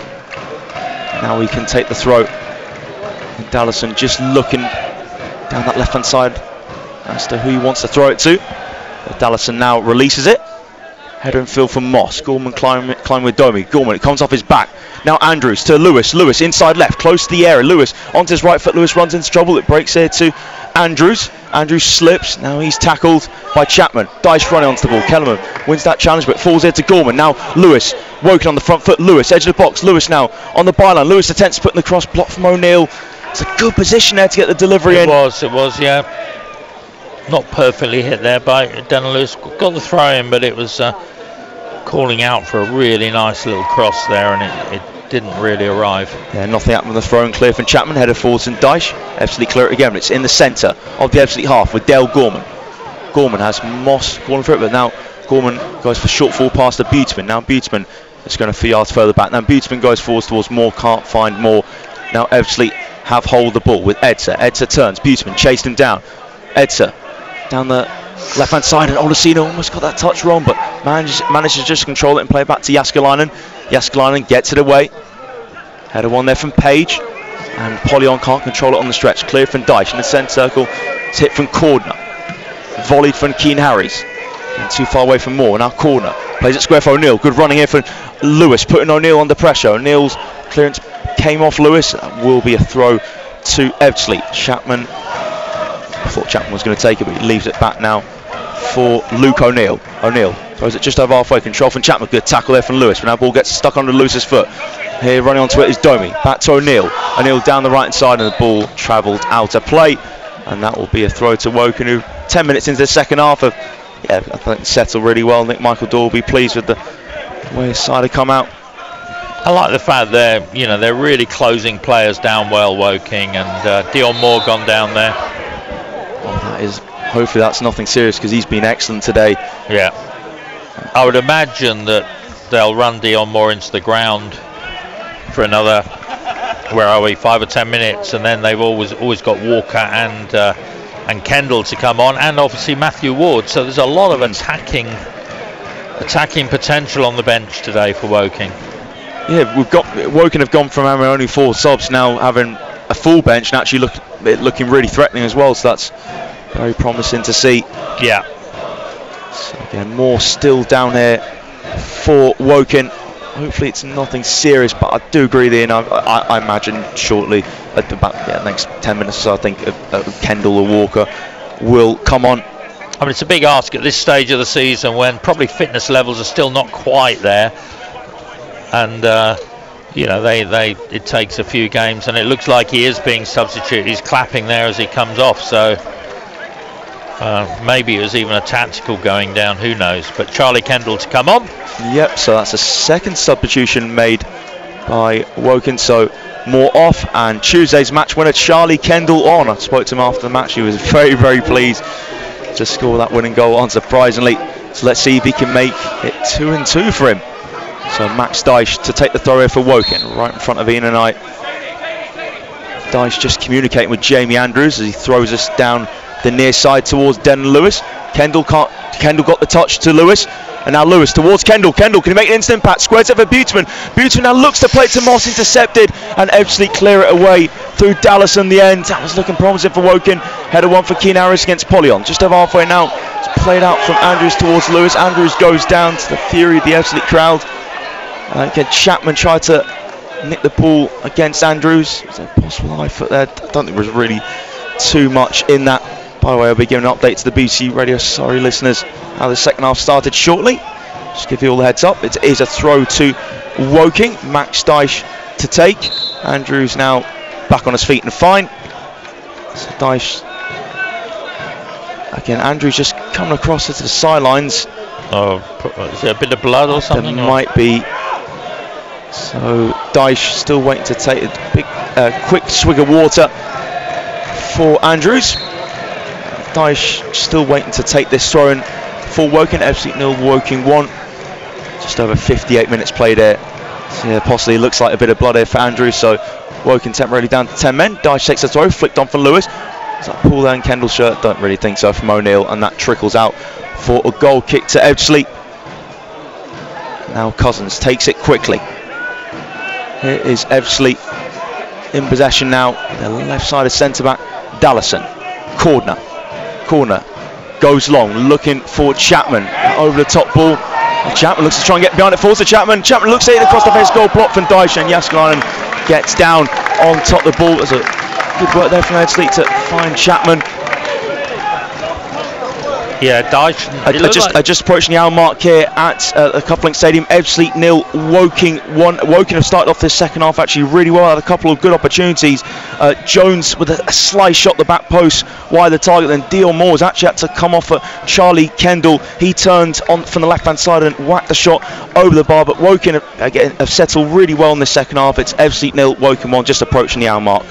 B: Now he can take the throw. And Dallison just looking down that left hand side as to who he wants to throw it to. But Dallison now releases it. Header and field from Moss. Gorman climbing with Domi. Gorman, it comes off his back. Now Andrews to Lewis. Lewis inside left, close to the area. Lewis onto his right foot. Lewis runs into trouble. It breaks here to Andrews. Andrews slips. Now he's tackled by Chapman. Dyche running onto the ball. Kellerman wins that challenge, but falls here to Gorman. Now Lewis. Woking on the front foot. Lewis, edge of the box. Lewis now on the byline. Lewis attempts to put in the cross. Block from O'Neill. It's a good position there to get the delivery in.
A: It was, yeah. Not perfectly hit there by Den Lewis. Got the throw in, but it was calling out for a really nice little cross there, and it didn't really arrive.
B: Yeah, nothing happened with the throw and clear from Chapman. Header forwards and Dyche. Ebbsfleet clear it again, but it's in the centre of the Ebbsfleet half with Dale Gorman. Gorman has Moss calling for it, but now Gorman goes for short forward pass to Buteman. Now Buteman is going a few yards further back. Now Buteman goes forwards towards Moore, can't find Moore. Now Ebbsfleet have hold of the ball with Edser. Edser turns. Buteman chased him down. Edser down the left hand side, and Olasino almost got that touch wrong, but manages just to control it and play it back to Jaskalainen. Jaskalainen gets it away. Header one there from Page, and Polyon can't control it on the stretch. Clear from Dyche in the centre circle. It's hit from Cordner. Volleyed from Keane Harries. And too far away from Moore. Now Corner plays it square for O'Neill. Good running here for Lewis, putting O'Neill under pressure. O'Neill's clearance came off Lewis. That will be a throw to Ebbsfleet. Chapman, I thought Chapman was going to take it, but he leaves it back now for Luke O'Neill. O'Neill throws it just over halfway. Control from Chapman. Good tackle there from Lewis. But now ball gets stuck under Lewis's foot. Here running onto it is Domi. Back to O'Neill. O'Neill down the right hand side, and the ball travelled out of play. And that will be a throw to Woking, who 10 minutes into the second half have, I think, settled really well. I think Michael Doyle will be pleased with the way his side have come out.
A: I like the fact they're really closing players down well, Woking, and Dion Moore gone down there.
B: Well, that is, hopefully that's nothing serious, because he's been excellent today.
A: Yeah, I would imagine that they'll run Dion Moore into the ground for another, 5 or 10 minutes, and then they've always got Walker and Kendall to come on, and obviously Matthew Ward. So there's a lot of attacking potential on the bench today for Woking.
B: Yeah, Woking have gone from having only 4 subs now having a full bench, and actually looking really threatening as well. So that's very promising to see.
A: Yeah.
B: So again, Moore still down here for Woking. Hopefully it's nothing serious, but I do agree with Ian. I imagine shortly, at about next 10 minutes or so, I think Kendall or Walker will come on.
A: I mean, it's a big ask at this stage of the season when probably fitness levels are still not quite there, and it takes a few games, and it looks like he is being substituted. He's clapping there as he comes off, so maybe it was even a tactical going down, who knows. But Charlie Kendall to come on.
B: Yep, so that's a second substitution made by Woking. So Moore off, and Tuesday's match winner Charlie Kendall on. I spoke to him after the match. He was very, very pleased to score that winning goal, unsurprisingly. So let's see if he can make it 2-2 for him. So Max Dyche to take the throw here for Woking, right in front of Ian and I. Dyche just communicating with Jamie Andrews as he throws us down the near side towards Den Lewis. Kendall got the touch to Lewis, and now Lewis towards Kendall. Kendall, can he make an instant impact? Squares it for Buteman. Buteman now looks to play it to Moss, intercepted, and Ebbsfleet clear it away through Dallas in the end. That was looking promising for Woking. Header one for Keane Harris against Polyon. Just over halfway now. It's played out from Andrews towards Lewis. Andrews goes down to the fury of the Ebbsfleet crowd. Again, Chapman tried to nicked the ball against Andrews. Was there a possible high foot there? I don't think there was really too much in that. By the way, I'll be giving an update to the BBC Radio Surrey listeners how the second half started shortly. Just give you all the heads up. It is a throw to Woking. Max Dyche to take. Andrews now back on his feet and fine. So Dyche again. Andrews just coming across to the sidelines.
A: Oh, is there a bit of blood or something?
B: There might be. So Dyche still waiting to take a big, quick swig of water for Andrews. Dyche still waiting to take this throw in for Woking. Ebbsfleet 0, Woking 1. Just over 58 minutes played here. So yeah, possibly looks like a bit of blood here for Andrews. So Woking temporarily down to 10 men. Dyche takes the throw, flicked on for Lewis. Is that pull down Kendall's shirt? Don't really think so from O'Neill, and that trickles out for a goal kick to Ebbsfleet. Now Cousins takes it quickly. Here is Ebbsfleet in possession now. The left side of centre back, Dallison. Corner goes long, looking for Chapman. Over the top ball. Chapman looks to try and get behind it, falls to Chapman. Chapman looks at it across the face, goal blocked from Dyche, and Jääskeläinen gets down on top of the ball. There's a good work there from Ebbsfleet to find Chapman.
A: Yeah, Dyche.
B: Just approaching the hour mark here at the Couplink Stadium. Ebbsfleet 0, Woking 1. Woking have started off this second half actually really well. Had a couple of good opportunities. Jones with a slice shot the back post wide the target. Then Dion Moore has actually had to come off at Charlie Kendall. He turned on from the left hand side and whacked the shot over the bar. But Woking have settled really well in the second half. It's Ebbsfleet 0, Woking 1, just approaching the hour mark.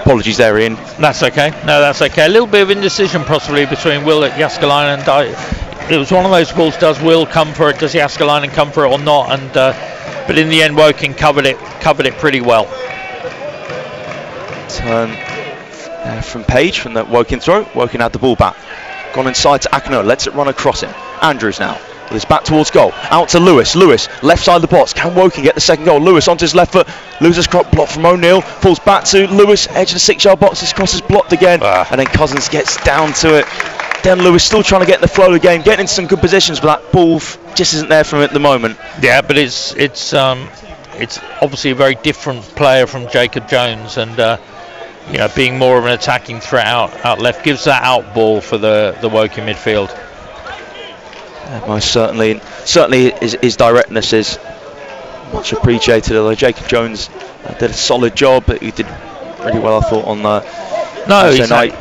B: Apologies there, Ian.
A: That's okay. No, that's okay. A little bit of indecision possibly between Will at Jääskeläinen and Dyche. It was one of those balls. Does Will come for it? Does Jääskeläinen come for it or not? And but in the end, Woking covered it pretty well.
B: Turn from Page from the Woking throw. Woking had the ball back. Gone inside to Akino. Lets it run across him. Andrews now. With his back towards goal. Out to Lewis. Lewis, left side of the box. Can Woking get the second goal? Lewis onto his left foot. Loses crop block from O'Neill. Falls back to Lewis. Edge of the 6-yard box. This cross is blocked again. And then Cousins gets down to it. Then Lewis still trying to get in the flow of the game. Getting into some good positions, but that ball just isn't there from him at the moment.
A: Yeah, but it's obviously a very different player from Jacob Jones, and being more of an attacking threat out left gives that out ball for the Woking midfield.
B: Most certainly his directness is much appreciated, although Jacob Jones did a solid job, but he did really well, I thought, on Tuesday night.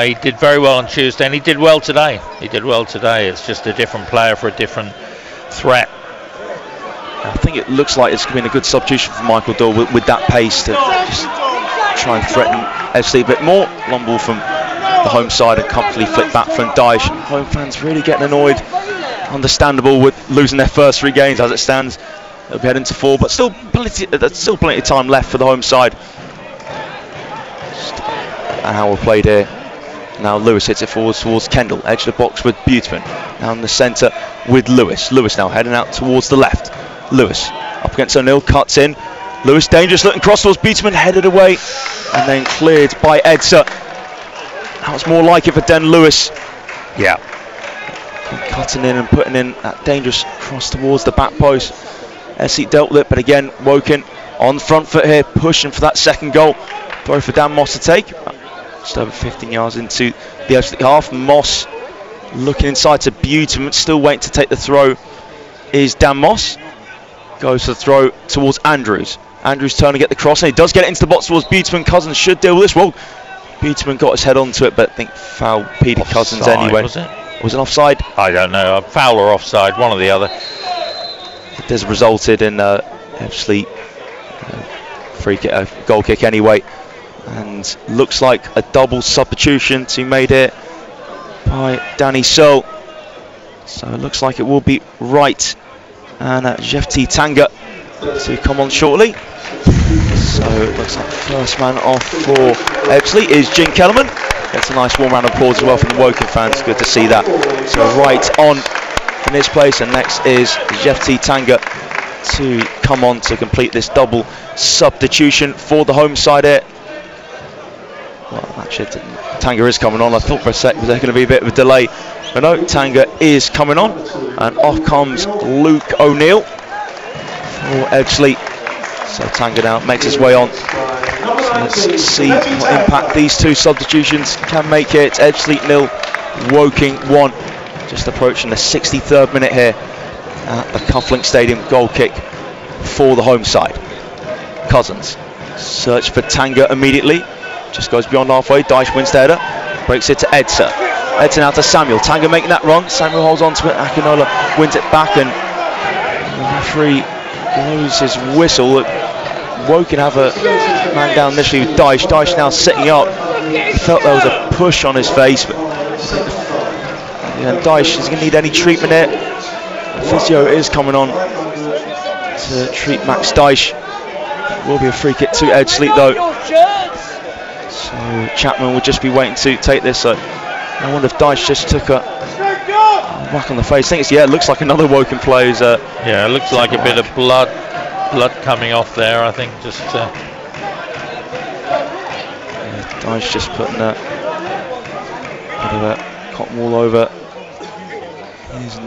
B: He did very well on Tuesday, and he did well today. It's just a different player for a different threat. I think it looks like it's been a good substitution for Michael Doyle with that pace to just try and threaten Ebbsfleet a bit more. Long ball from the home side and comfortably flicked back from Dyche. Home fans really getting annoyed. Understandable with losing their first 3 games as it stands. They'll be heading to 4, but still plenty of time left for the home side. And how well played here. Now Lewis hits it forward towards Kendall. Edge of the box with Buteman. Now in the centre with Lewis. Lewis now heading out towards the left. Lewis up against O'Neill, cuts in. Lewis dangerous looking cross towards Buteman, headed away and then cleared by Edser. That was more like it for Den Lewis.
A: Yeah.
B: Cutting in and putting in that dangerous cross towards the back post. Ebbsfleet dealt with it, but again, Woking on front foot here, pushing for that second goal. Throw for Dan Moss to take. Just over 15 yards into the Ebbsfleet half. Moss looking inside to Buteman, still waiting to take the throw is Dan Moss. Goes for the throw towards Andrews. Andrews turn to get the cross, and he does get it into the box towards Buteman. Cousins should deal with this. Well, Buteman got his head onto it, but I think foul Petey Cousins anyway. Was it offside?
A: I don't know. Foul or offside, one or the other.
B: It has resulted in Ebbsfleet goal kick anyway, and looks like a double substitution to be made here by Danny Searle. So it looks like it will be Wright and Jefti Tanga to come on shortly. So it looks like the first man off for Ebbsfleet is Jim Kellerman. Gets a nice warm round of applause as well from the Woking fans. Good to see that. So Wright on in this place, and next is Jefti Tanga to come on to complete this double substitution for the home side here. Well, actually, Tanga is coming on. I thought for a sec was there going to be a bit of a delay, but no, Tanga is coming on, and off comes Luke O'Neill for Ebbsfleet. So Tanga now makes his way on. So let's see what impact these two substitutions can make here. It's Ebbsfleet 0, Woking 1. Just approaching the 63rd minute here at the Cufflink Stadium. Goal kick for the home side. Cousins search for Tanga immediately. Just goes beyond halfway. Dyche wins the header. Breaks it to Edsa. Edsa now to Samuel. Tanga making that run. Samuel holds on to it. Akinola wins it back, and the referee blows his whistle. Woking have a man down initially with Dyche. Dyche now sitting up. He felt there was a push on his face, but Dyche is going to need any treatment here. The physio is coming on to treat Max Dyche. It will be a free kick to Ebbsfleet though. So Chapman will just be waiting to take this. So I wonder if Dyche just took a whack on the face. I think it's, yeah, it looks like another Woking player's.
A: Yeah, it looks like a bit of blood coming off there. I think just.
B: Dyche just putting a bit of a cotton wool over his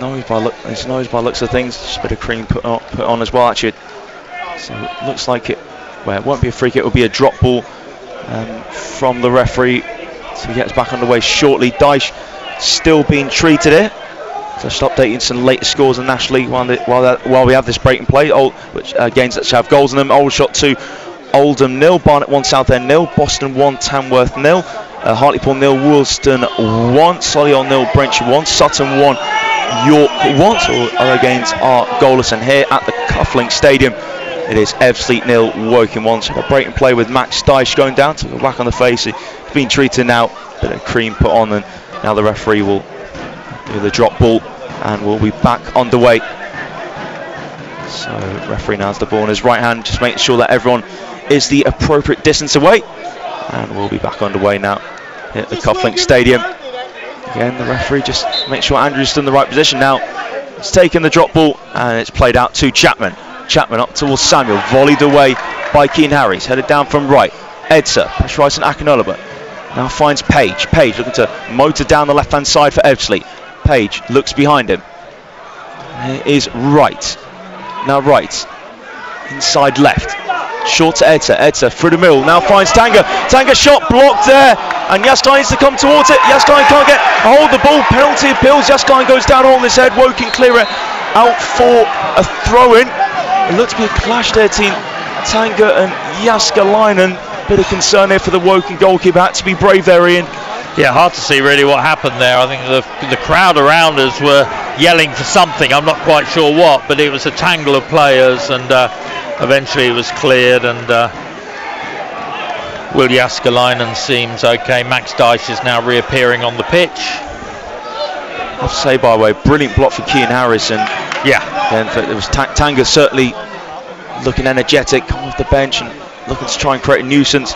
B: nose by looks of things. Just a bit of cream put on as well actually. So it looks like it. Well, it won't be a free kick. It will be a drop ball from the referee. So he gets back underway shortly. Dyche still being treated here. Just updating some latest scores in National League while we have this break and play. Which games that have goals in them. Aldershot 2, Oldham 0, Barnet 1, Southend 0, Boston 1, Tamworth 0, Hartlepool 0, Woolston 1, Solihull 0, Brentford 1, Sutton 1, York 1. So other games are goalless, and here at the Cufflink Stadium it is Ebbsfleet 0, Woking 1. So a break and play with Max Dyche going down, took a whack on the face. He's been treated now, bit of cream put on, and now the referee will do the drop ball and we'll be back underway. So referee now has the ball in his right hand, just making sure that everyone is the appropriate distance away, and we'll be back underway now at the Cufflink Stadium. Again, the referee just makes sure Andrew's still in the right position now. He's taken the drop ball and it's played out to Chapman. Chapman up towards Samuel, volleyed away by Keane Harris, headed down from right. Edsa, pressurising Akinola, but now finds Page. Page looking to motor down the left hand side for Ebbsfleet. Page looks behind him. It is right. Now right. Inside left. Short to Edsa. Edsa through the middle. Now finds Tanga. Tanga shot blocked there. And Yaskine needs to come towards it. Yaskine can't get a hold of the ball. Penalty appeals. Yaskine goes down on his head. Woking clear it out for a throw in. It looks to be a clash there between Tanga and Jaskalainen. Bit of concern here for the Woking goalkeeper. Had to be brave there, Ian.
A: Yeah, hard to see really what happened there. I think the crowd around us were yelling for something. I'm not quite sure what, but it was a tangle of players, and eventually it was cleared, and Will Jaskalainen seems okay. Max Dyche is now reappearing on the pitch.
B: I have to say, by the way, brilliant block for Keane Harris, and
A: yeah,
B: it was Tanga certainly looking energetic, coming off the bench and looking to try and create a nuisance,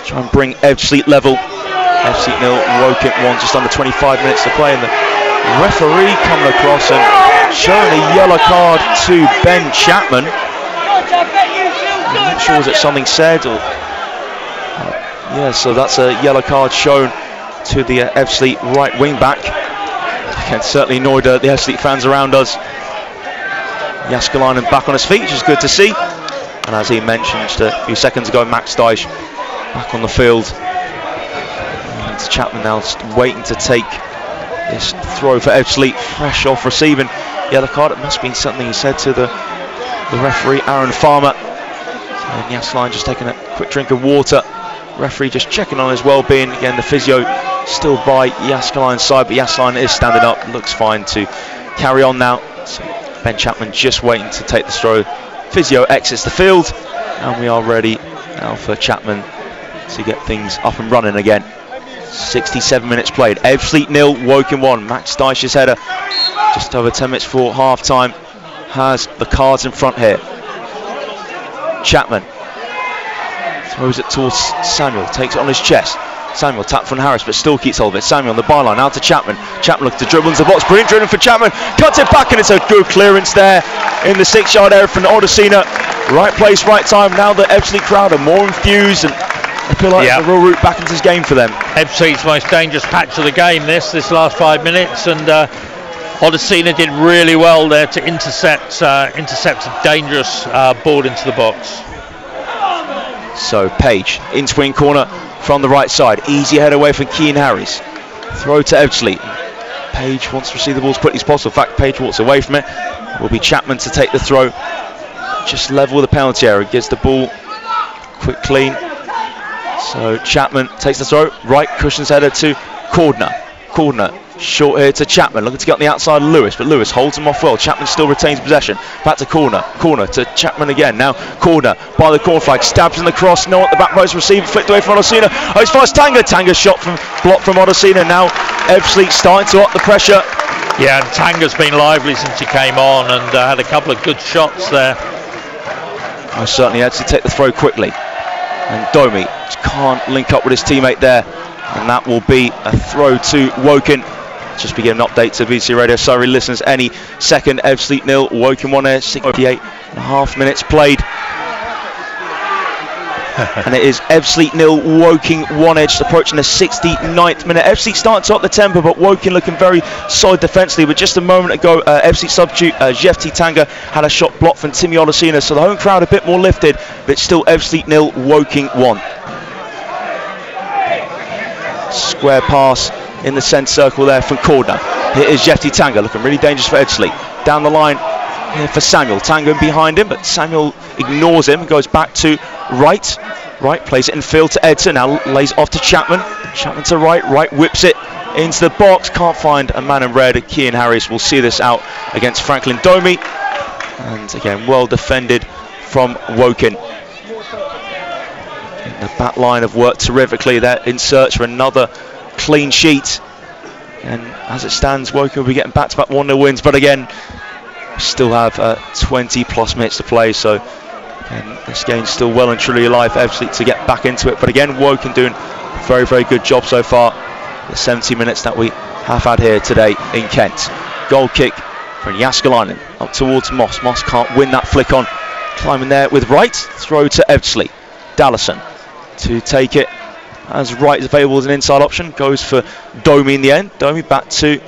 B: try and bring Ebbsfleet level. Ebbsfleet 0, Woking 1, just under 25 minutes to play, and the referee coming across and showing a yellow card to Ben Chapman. I'm not sure, was it something said or yeah, so that's a yellow card shown to the Ebbsfleet right wing back. Again, certainly annoyed the Ebbsfleet fans around us. Jaskalainen back on his feet, which is good to see, and as he mentioned just a few seconds ago, Max Dyche back on the field. And Chapman now waiting to take this throw for Ebbsfleet, fresh off receiving yellow card. It must have been something he said to the referee, Aaron Farmer. And Jaskalainen just taking a quick drink of water. Referee just checking on his well-being. Again, the physio still by Jaskalainen's side, but Jaskalainen is standing up, looks fine to carry on now. So Ben Chapman just waiting to take the throw. Physio exits the field, and we are ready now for Chapman to get things up and running again. 67 minutes played. Ebbsfleet 0, Woking 1. Max Dyche's header just over 10 minutes before half time has the cards in front here. Chapman throws it towards Samuel, takes it on his chest. Samuel tapped from Harris, but still keeps hold of it. Samuel on the byline, out to Chapman. Chapman looks to dribble into the box. Brilliant dribbling for Chapman. Cuts it back, and it's a good clearance there in the 6-yard area from Odesina. Right place, right time. Now the Ebbsfleet crowd are more infused, and I feel like it's a real route back into this game for them. Ebbsfleet's
A: most dangerous patch of the game, this last 5 minutes, and Odesina did really well there to intercept a dangerous ball into the box.
B: So Page into wing corner from the right side. Easy head away from Cian Harris. Throw to Ebbsfleet. Page wants to receive the ball as quickly as possible. In fact, Page walks away from it. It will be Chapman to take the throw. Just level with the penalty area. Gives the ball quick clean. So Chapman takes the throw. Right, cushions header to Cordner. Cordner short here to Chapman, looking to get on the outside of Lewis, but Lewis holds him off well. Chapman still retains possession. Back to Corner. Corner to Chapman again. Now Corner by the corner flag, stabs in the cross. No at the back post, receiver flicked away from Odosina. Oh, it's fast Tanga. Tanga's shot from blocked from Odosina. Now Ebbsfleet starting to up the pressure.
A: Yeah, and Tanga's been lively since he came on and had a couple of good shots there.
B: I certainly had to take the throw quickly. And Domi just can't link up with his teammate there. And that will be a throw to Woking. Just begin an update to BBC Radio Surrey listeners any second. Ebbsfleet 0, Woking 1 here, 68.5 minutes played. And it is Ebbsfleet 0, Woking 1 edge, approaching the 69th minute. Ebbsfleet starting to up the tempo, but Woking looking very solid defensively. But just a moment ago, Ebbsfleet substitute Jefti Tanga had a shot blocked from Timmy Odosina, so the home crowd a bit more lifted, but it's still Ebbsfleet 0, Woking 1. Square pass in the centre circle there from Corner. Here is Jefti Tanga, looking really dangerous for Ebbsfleet. Down the line here for Samuel. Tanga behind him, but Samuel ignores him and goes back to right. Right, plays it in field to Edson. Now lays off to Chapman. Chapman to right. Right whips it into the box. Can't find a man in red. Cian Harris will see this out against Franklin Domi. And again, well defended from Woking. The back line have worked terrifically. They're in search for another clean sheet. And as it stands, Woking will be getting back-to-back 1-0 wins. But again, we still have 20 plus minutes to play. So again, this game's still well and truly alive for Ebbsfleet to get back into it. But again, Woking doing a very, very good job so far. The 70 minutes that we have had here today in Kent. Goal kick from Jaskalainen up towards Moss. Moss can't win that flick on. Climbing there with right. Throw to Ebbsfleet. Dallison to take it as right is available as an inside option. Goes for Domi in the end. Domi back to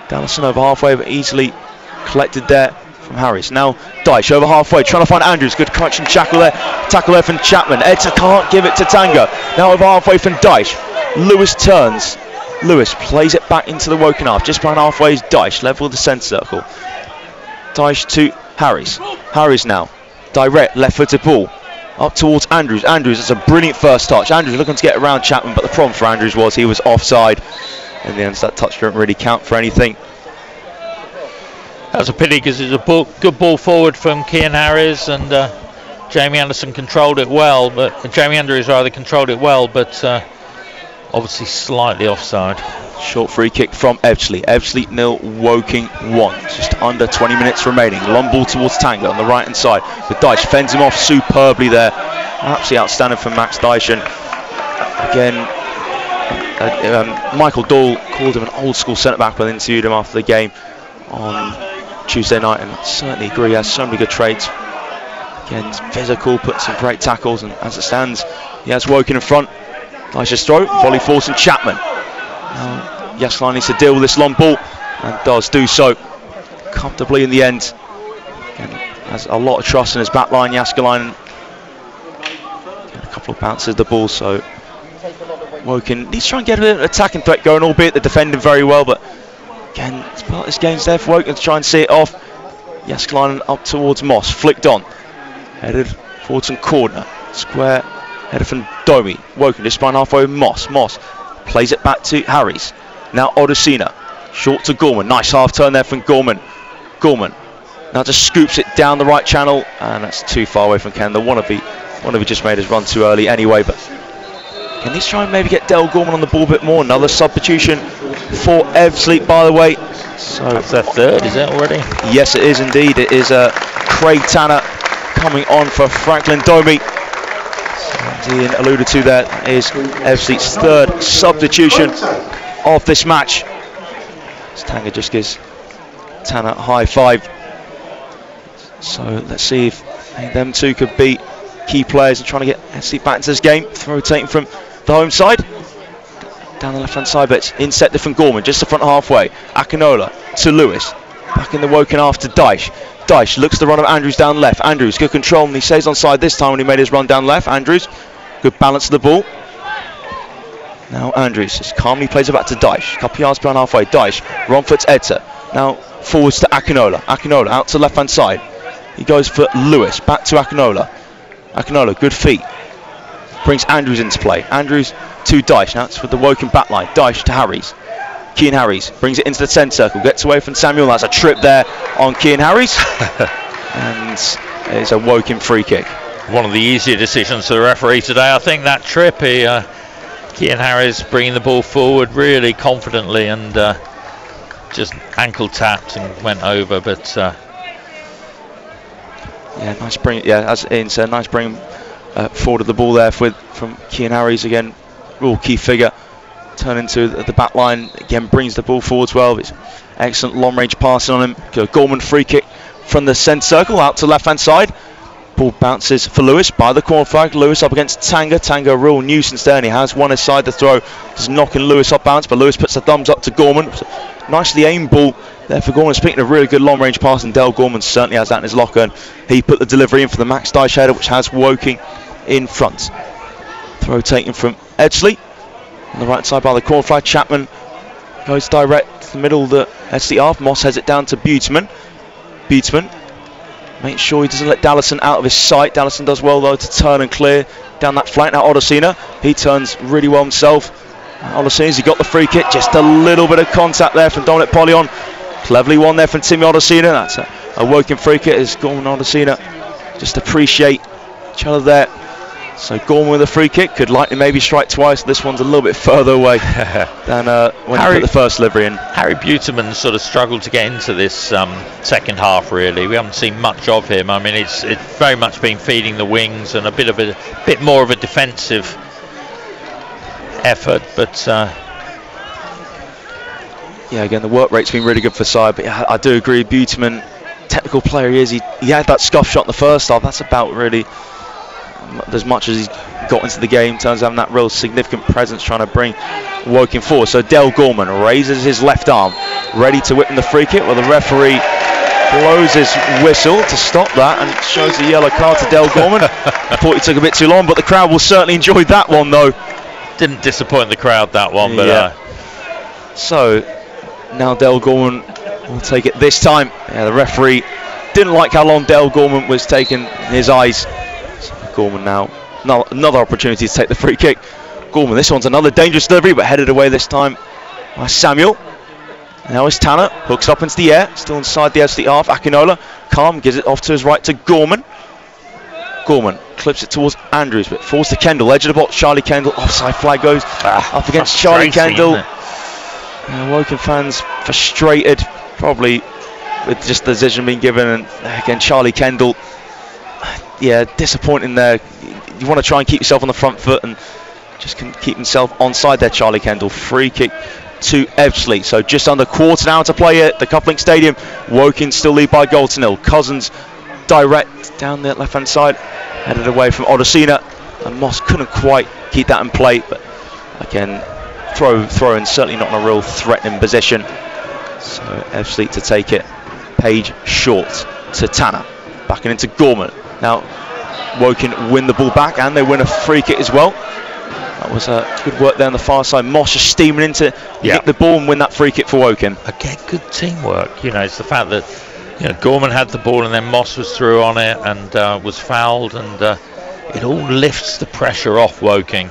B: Dallison over halfway, but easily collected there from Harris. Now Dyche over halfway, trying to find Andrews. Good crunching tackle there from Chapman. Edson can't give it to Tanga. Now over halfway from Dyche. Lewis turns. Lewis plays it back into the Woking half. Just behind halfway is Dyche, level with the centre circle. Dyche to Harris. Harris now. Direct, left-footed ball. Up towards Andrews. Andrews, it's a brilliant first touch. Andrews looking to get around Chapman, but the problem for Andrews was he was offside. In the end, that touch didn't really count for anything.
A: That was a pity because it was a good ball forward from Cian Harris, and Jamie Anderson controlled it well. But Jamie Andrews rather controlled it well, but obviously slightly offside.
B: Short free kick from Ebbsfleet. Ebbsfleet 0, Woking 1. Just under 20 minutes remaining. Long ball towards Tanga on the right hand side. But Dyche fends him off superbly there. Absolutely outstanding from Max Dyche. And again, Michael Doyle called him an old school centre back when I interviewed him after the game on Tuesday night, and I certainly agree. He has so many good traits. Again, he's physical, puts some great tackles, and as it stands, he has Woking in front. Dyche's throw, volley forcing Chapman. Jaskalainen needs to deal with this long ball and does do so comfortably in the end. Again, has a lot of trust in his back line, Jaskalainen. A couple of bounces of the ball, so Woking needs to try and get a bit of attacking threat going, albeit they're defending very well, but again, it's part of this game's there for Woking to try and see it off. Jaskalainen up towards Moss, flicked on, headed forwards and corner, square, headed from Domi. Woking just behind halfway with Moss. Moss plays it back to Harris. Now Odosina, short to Gorman. Nice half turn there from Gorman. Gorman now just scoops it down the right channel, and that's too far away from Ken. The wannabe just made his run too early anyway, but can he try and maybe get Del Gorman on the ball a bit more? Another substitution for Ebbsfleet, by the way. So
A: that's their third, is it already?
B: Yes, it is indeed. It is Craig Tanner coming on for Franklin Domi. As Ian alluded to, there is Ebbsfleet's third substitution of this match. As Tanga just gives Tanner a high five. So let's see if them two could be key players and trying to get Ebbsfleet back into this game. Rotating from the home side. Down the left hand side, but it's inset from Gorman, just the front halfway. Akinola to Lewis. Back in the Woking half to Dyche. Dyche looks to run of Andrews down left. Andrews, good control, and he stays onside this time when he made his run down left. Andrews, good balance of the ball. Now Andrews just calmly plays it back to Dyche. Couple yards behind halfway. Dyche, wrong foot's Edser. Now forwards to Akinola. Akinola out to left hand side. He goes for Lewis. Back to Akinola. Akinola, good feet. Brings Andrews into play. Andrews to Dyche. Now it's for the Woking back line. Dyche to Harries. Keane Harries brings it into the centre circle. Gets away from Samuel. That's a trip there on Keane Harries. And it's a Woking free kick.
A: One of the easier decisions for the referee today, I think, that trip. Keane Harris bringing the ball forward really confidently and just ankle tapped and went over. But
B: yeah, nice bring. Yeah, as Ian said, nice bring forward of the ball there from Keane Harris again. Real key figure. Turn into the back line again, brings the ball forwards well. It's excellent long range passing on him. Gorman free kick from the centre circle out to left hand side. Ball bounces for Lewis by the corner flag. Lewis up against Tanga. Tanga a real nuisance there, and he has one aside the throw. Just knocking Lewis off balance, but Lewis puts the thumbs up to Gorman. Nicely aimed ball there for Gorman. Speaking of really good long range passing, Dale Gorman certainly has that in his locker, and he put the delivery in for the Max Dyche header, which has Woking in front. Throw taken from Ebbsfleet on the right side by the corner flag. Chapman goes direct to the middle of the Ebbsfleet half. Moss heads it down to Buteman. Buteman makes sure he doesn't let Dallison out of his sight. Dallison does well though to turn and clear down that flank. Now Odosina, he turns really well himself. Odosina's he got the free kick. Just a little bit of contact there from Dominic Pollion. Cleverly won there from Timmy Odosina. That's a Woking free kick as Gorman and Odosina just appreciate each other there. So Gorman with a free kick could likely maybe strike twice. This one's a little bit further away than when he put the first delivery in. Harry
A: Buteman sort of struggled to get into this second half. Really, we haven't seen much of him. I mean, it's very much been feeding the wings and a bit more of a defensive effort. But
B: yeah, again the work rate's been really good for side. But yeah, I do agree, Buteman, technical player he is. He had that scuff shot in the first half. That's about really as much as he's got into the game in terms of having that real significant presence trying to bring Woking forward. So Dale Gorman raises his left arm, ready to whip in the free kick. Well, the referee blows his whistle to stop that and shows a yellow card to Dale Gorman. I thought he took a bit too long, but the crowd will certainly enjoy that one though.
A: Didn't disappoint the crowd, that one. But
B: yeah. So now Dale Gorman will take it this time. Yeah, the referee didn't like how long Dale Gorman was taking his eyes. Gorman now, another opportunity to take the free kick. Gorman, this one's another dangerous delivery, but headed away this time by Samuel. Now it's Tanner, hooks up into the air, still inside the Ebbsfleet half. Akinola, calm, gives it off to his right to Gorman. Gorman clips it towards Andrews, but falls to Kendall, edge of the box. Charlie Kendall, offside flag goes up against Charlie Kendall. Woking fans frustrated, probably with just the decision being given, and again Charlie Kendall. Yeah, disappointing there. You want to try and keep yourself on the front foot and just can keep himself onside there. Charlie Kendall, free kick to Ebbsfleet. So just under quarter hour to play at the Coupling Stadium. Woking still lead by goal to nil. Cousins direct down the left hand side, headed away from Odosina, and Moss couldn't quite keep that in play, but again throw in, certainly not in a real threatening position. So Ebbsfleet to take it. Page short to Tanner, backing into Gorman. Now Woking win the ball back and they win a free kick as well. That was good work there on the far side. Moss just steaming in to kick the ball and win that free kick for Woking.
A: Again, good teamwork. You know, it's the fact that Gorman had the ball and then Moss was through on it and was fouled, and it all lifts the pressure off Woking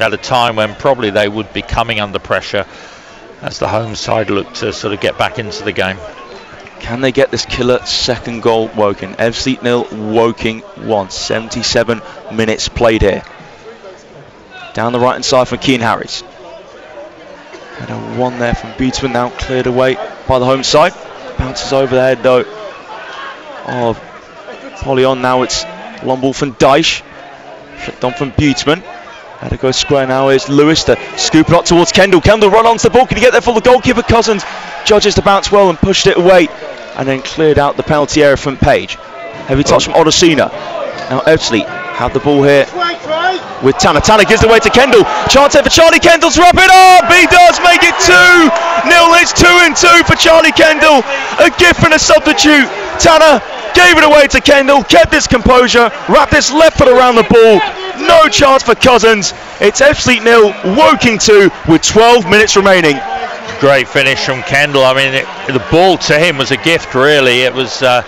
A: at a time when probably they would be coming under pressure as the home side looked to sort of get back into the game.
B: Can they get this killer second goal, Woking? Ebbsfleet 0, Woking 1. 77 minutes played here. Down the right hand side from Keane Harris. And a one there from Buteman, now cleared away by the home side. Bounces over the head though of Pollion. Now it's long ball from Dyche. Flicked on from Buteman. Had to go square now is Lewis to scoop it up towards Kendall. Kendall run onto the ball. Can he get there for the goalkeeper? Cousins judges the bounce well and pushed it away, and then cleared out the penalty area from Page. Heavy touch from Odosina. Now Ebbsfleet Have the ball here with Tanner. Tanner gives the way to Kendall. Chance here for Charlie Kendall to wrap it up. He does make it 2-0. It's 2-2 for Charlie Kendall. A gift from a substitute. Tanner gave it away to Kendall, kept his composure, wrapped his left foot around the ball. No chance for Cousins. It's Ebbsfleet 0, Woking 2 with 12 minutes remaining.
A: Great finish from Kendall. I mean, the ball to him was a gift, really. It was a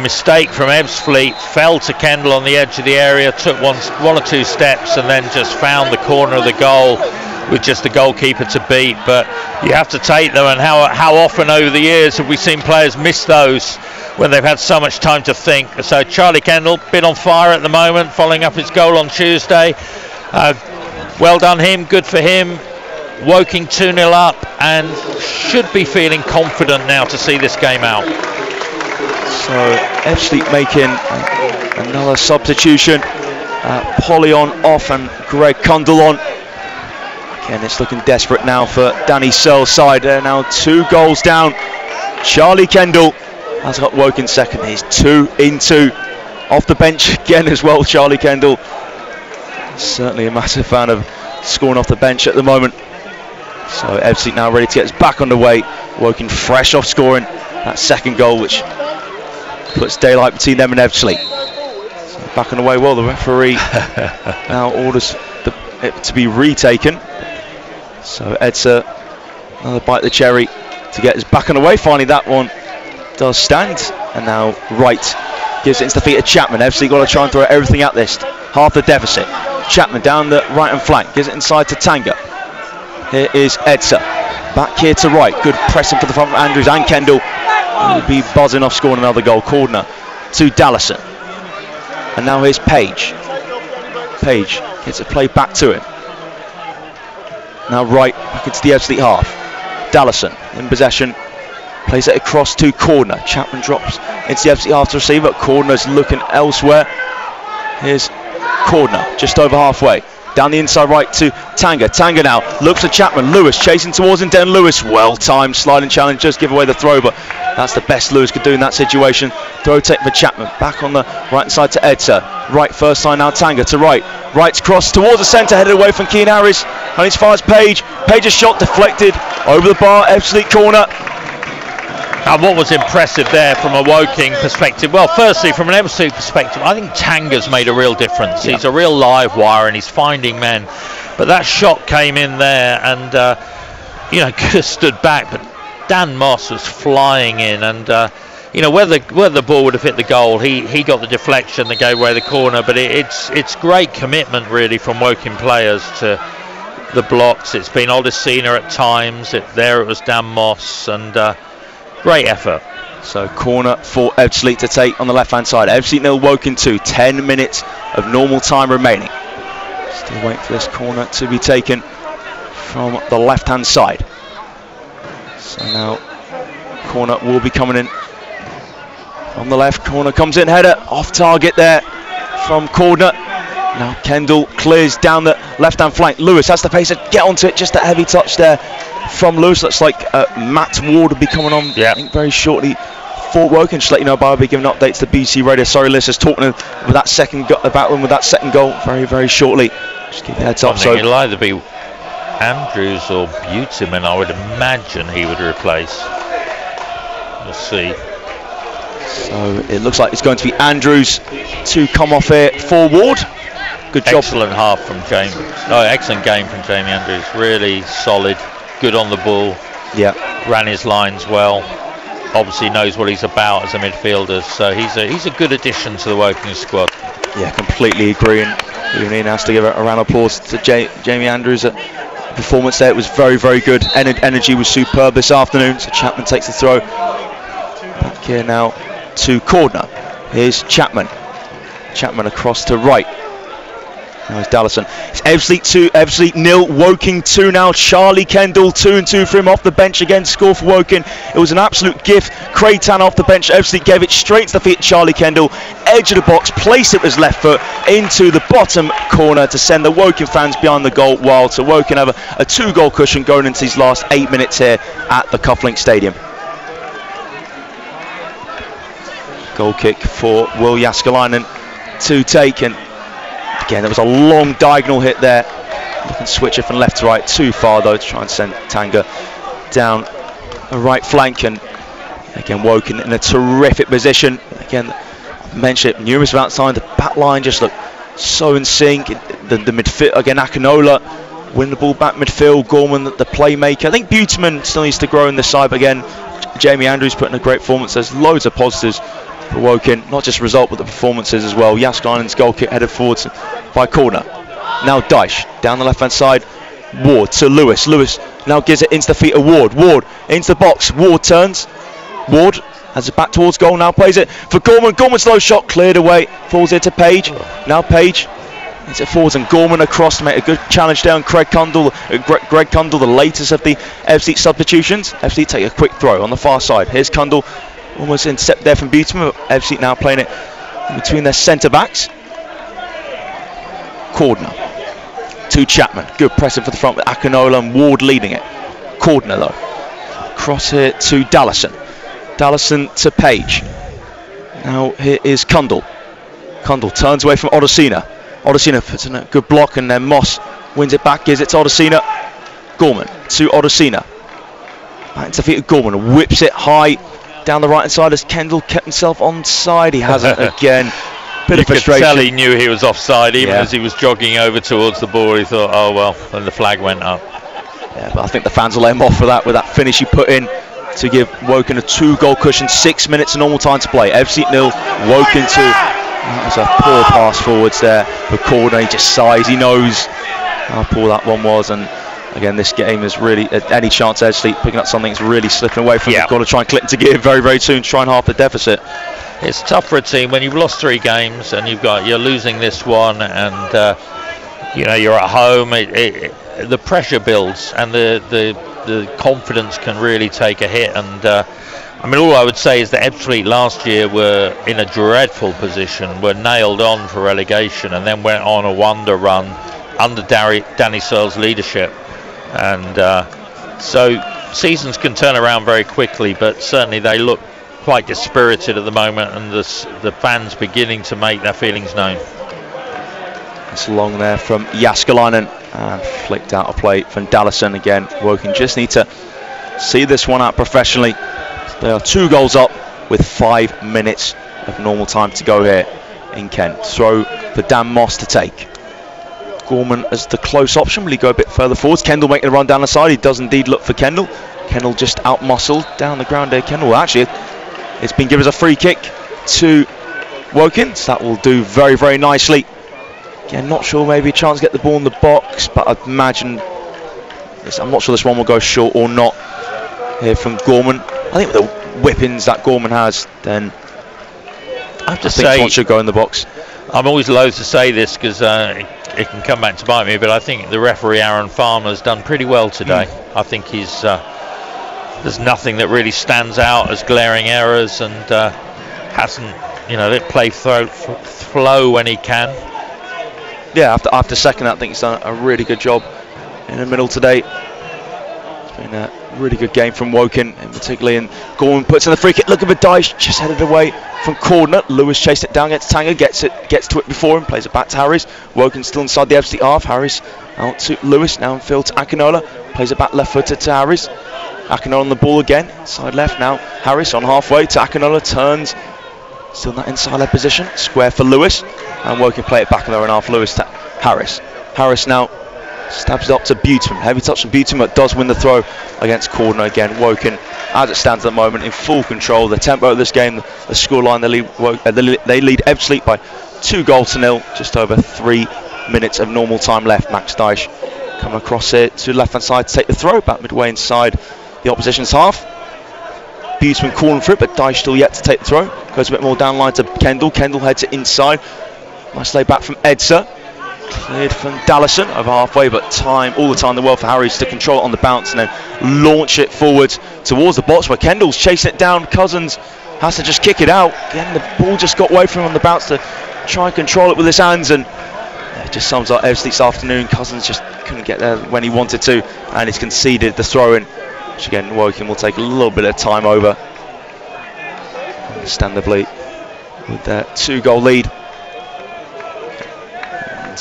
A: mistake from Ebbsfleet, fell to Kendall on the edge of the area, took one or two steps, and then just found the corner of the goal with just the goalkeeper to beat. But you have to take them, and how often over the years have we seen players miss those when they've had so much time to think. So Charlie Kendall, bit on fire at the moment, following up his goal on Tuesday. Well done him, good for him. Woking 2-0 up and should be feeling confident now to see this game out.
B: So Ebbsfleet making another substitution. Polly on off and Greg Cundall on. Again, it's looking desperate now for Danny Searle's side. They're now 2 goals down. Charlie Kendall has got Woking second. He's 2-2 off the bench again as well. Charlie Kendall, certainly a massive fan of scoring off the bench at the moment. So Ebbsfleet now ready to get us back underway. Woking fresh off scoring that second goal, which puts daylight between them and Ebbsfleet. So back underway. Well, the referee now orders it to be retaken. So Edsa, another bite of the cherry to get us back underway. Finally, that one does stand, and now Wright gives it into the feet of Chapman. Ebbsfleet got to try and throw everything at this. Half the deficit. Chapman down the right hand flank, gives it inside to Tanga. Here is Edsa, back here to Wright. Good pressing for the front of Andrews and Kendall. He'll be buzzing off scoring another goal. Corner to Dallison, and now here's Page. Page gets it played back to him. Now Wright back into the Ebbsfleet half. Dallison in possession, plays it across to Corner. Chapman drops into the Ebbsfleet half to receive, but Corner's looking elsewhere. Here's Corner, just over halfway. Down the inside right to Tanga. Tanga now looks at Chapman. Lewis chasing towards him. Then Lewis, well timed sliding challenge, just give away the throw, but that's the best Lewis could do in that situation. Throw take for Chapman. Back on the right side to Edsa. Right first time now Tanga to Wright. Wright's cross towards the centre, headed away from Keane Harris. And as far as Page. Page's shot deflected over the bar. Ebbsfleet corner.
A: And what was impressive there from a Woking perspective, well, firstly from an Ebbsfleet perspective, I think Tanga's made a real difference. Yeah. He's a real live wire and he's finding men. But that shot came in there and could have stood back, but Dan Moss was flying in, and whether the ball would have hit the goal, he got the deflection that gave away the corner. But it's great commitment really from Woking players to the blocks. It's been Odesina at times. It was Dan Moss, and great effort.
B: So corner for Ebbsfleet to take on the left hand side. Ebbsfleet 0, Woking 2. 10 minutes of normal time remaining. Still waiting for this corner to be taken from the left hand side. So now corner will be coming in from the left. Corner comes in, header off target there from Corner. Now Kendall clears down the left hand flank. Lewis has the pace to get onto it. Just a heavy touch there from Lewis. Looks like Matt Ward will be coming on, I think, very shortly for Woking. Just let you know, I'll be giving updates to BC Radio. Sorry, listeners, talking with that second about them with that second goal very, very shortly. Just give you a heads up.
A: So it'll either be Andrews or Buteman, I would imagine he would replace. We'll see.
B: So it looks like it's going to be Andrews to come off here for Ward. Good job.
A: Excellent half from Jamie. No, excellent game from Jamie Andrews. Really solid, good on the ball.
B: Yeah. Ran
A: his lines well. Obviously knows what he's about as a midfielder. So he's a good addition to the Woking squad.
B: Yeah, completely agree. And Ian has to give a round of applause to Jamie Andrews. Performance there, it was very, very good. Energy was superb this afternoon. So Chapman takes the throw. Back here now to Corner. Here's Chapman. Chapman across to Wright. Now it's Dallison. It's Ebbsfleet 2, Ebbsfleet 0, Woking 2 now. Charlie Kendall 2-2 for him off the bench again. Score for Woking. It was an absolute gift. Craig Tanner off the bench. Ebbsfleet gave it straight to the feet of Charlie Kendall. Edge of the box, placed it with his left foot into the bottom corner to send the Woking fans behind the goal wild. So Woking have a 2-goal cushion going into these last 8 minutes here at the Cufflink Stadium. Goal kick for Will Jaskalainen to take, and Again, there was a long diagonal hit there. Looking switcher from left to right, too far though to try and send Tanga down the right flank. And again, Woking in a terrific position. Again, I mentioned it numerous amounts of time. The back line just looked so in sync. The midfield, again, Akinola win the ball back midfield. Gorman, the playmaker. I think Buteman still needs to grow in this side, but again, Jamie Andrews put in a great performance. There's loads of positives for Woking, not just the result but the performances as well. Jaskalainen's goal kick headed forwards by corner. Now Dyche down the left hand side. Ward to Lewis. Lewis now gives it into the feet of Ward. Ward into the box. Ward turns. Ward has it back towards goal. Now plays it for Gorman. Gorman's low shot cleared away. Falls it to Page. Now Page hits it forwards and Gorman across to make a good challenge down. Greg Cundall, the latest of the Ebbsfleet substitutions. Ebbsfleet take a quick throw on the far side. Here's Cundall, almost intercepted there from Buteman. Ebbsfleet now playing it between their centre backs. Cordner to Chapman. Good pressing for the front with Akinola and Ward leading it. Cordner though. Cross here to Dallison. Dallison to Page. Now here is Cundall. Cundall turns away from Odosina. Odosina puts in a good block and then Moss wins it back, gives it to Odosina. Gorman to Odosina. Back into the feet of Gorman. Whips it high down the right hand side as Kendall kept himself onside. He hasn't again. Bit of frustration.
A: You could tell he knew he was offside even as he was jogging over towards the ball. He thought, oh well, and the flag went up.
B: Yeah, but I think the fans will let him off for that with that finish he put in to give Woking a 2-goal cushion. 6 minutes of normal time to play. Ebbsfleet 0, Woking 2. That was a poor pass forwards there for Cordner. He just sighs. He knows how poor that one was. And again, this game is really any chance Ebbsfleet picking up something that's really slipping away from. They've got to try and click into gear very, very soon. Try and half the deficit.
A: It's tough for a team when you've lost 3 games and you're losing this one, and you're at home. The pressure builds and the confidence can really take a hit. And all I would say is that Ebbsfleet last year were in a dreadful position, were nailed on for relegation, and then went on a wonder run under Danny Searle's leadership. And so seasons can turn around very quickly, but certainly they look quite dispirited at the moment, and the fans beginning to make their feelings known.
B: It's long there from Jaskalainen and flicked out a play from Dallison. Again, Woking just need to see this one out professionally. They are 2 goals up with 5 minutes of normal time to go here in Kent. Throw for Dan Moss to take. Gorman as the close option. Will he go a bit further forwards? Kendall making a run down the side. He does indeed look for Kendall. Kendall just out-muscled down the ground there. Kendall, actually, it's been given as a free kick to Woking, so that will do very, very nicely. Again, not sure, maybe a chance to get the ball in the box, but I'd imagine I'm not sure this one will go short or not here from Gorman. I think with the whippings that Gorman has, then I think this one should go in the box.
A: I'm always loath to say this because it can come back to bite me, but I think the referee Aaron Farmer's done pretty well today. I think he's there's nothing that really stands out as glaring errors, and hasn't let play flow when he can.
B: Yeah, after second, I think he's done a really good job in the middle today. It's been a really good game from Woking, in particularly, and Gorman puts in the free kick. Look at the Dyche, just headed away from Cordner. Lewis chased it down, gets Tanga, gets to it before him, plays it back to Harris. Woking still inside the Ebbsfleet half. Harris out to Lewis, now in field to Akinola, plays it back left-footed to Harris. Akinola on the ball again, side left now. Harris on halfway to Akinola, turns, still in that inside left position. Square for Lewis, and Woking play it back in their own half. Lewis to Harris. Harris now stabs it up to Buteman. Heavy touch from Buteman, but does win the throw against Cordner again. Woking, as it stands at the moment, in full control. The tempo of this game, the scoreline, they lead Ebbsfleet by 2-0, just over 3 minutes of normal time left. Max Dyche coming across here to left hand side to take the throw, back midway inside the opposition's half. Buteman calling for it, but Dyche still yet to take the throw. Goes a bit more down line to Kendall. Kendall heads it inside. Nice lay back from Edser. Cleared from Dallison over halfway, but all the time in the world for Harris to control it on the bounce and then launch it forwards towards the box where Kendall's chasing it down. Cousins has to just kick it out. Again, the ball just got away from him on the bounce to try and control it with his hands, and it just sums up Ebbsfleet's afternoon. Cousins just couldn't get there when he wanted to, and he's conceded the throw-in, which again Woking will take a little bit of time over, understandably, with their 2-goal lead. And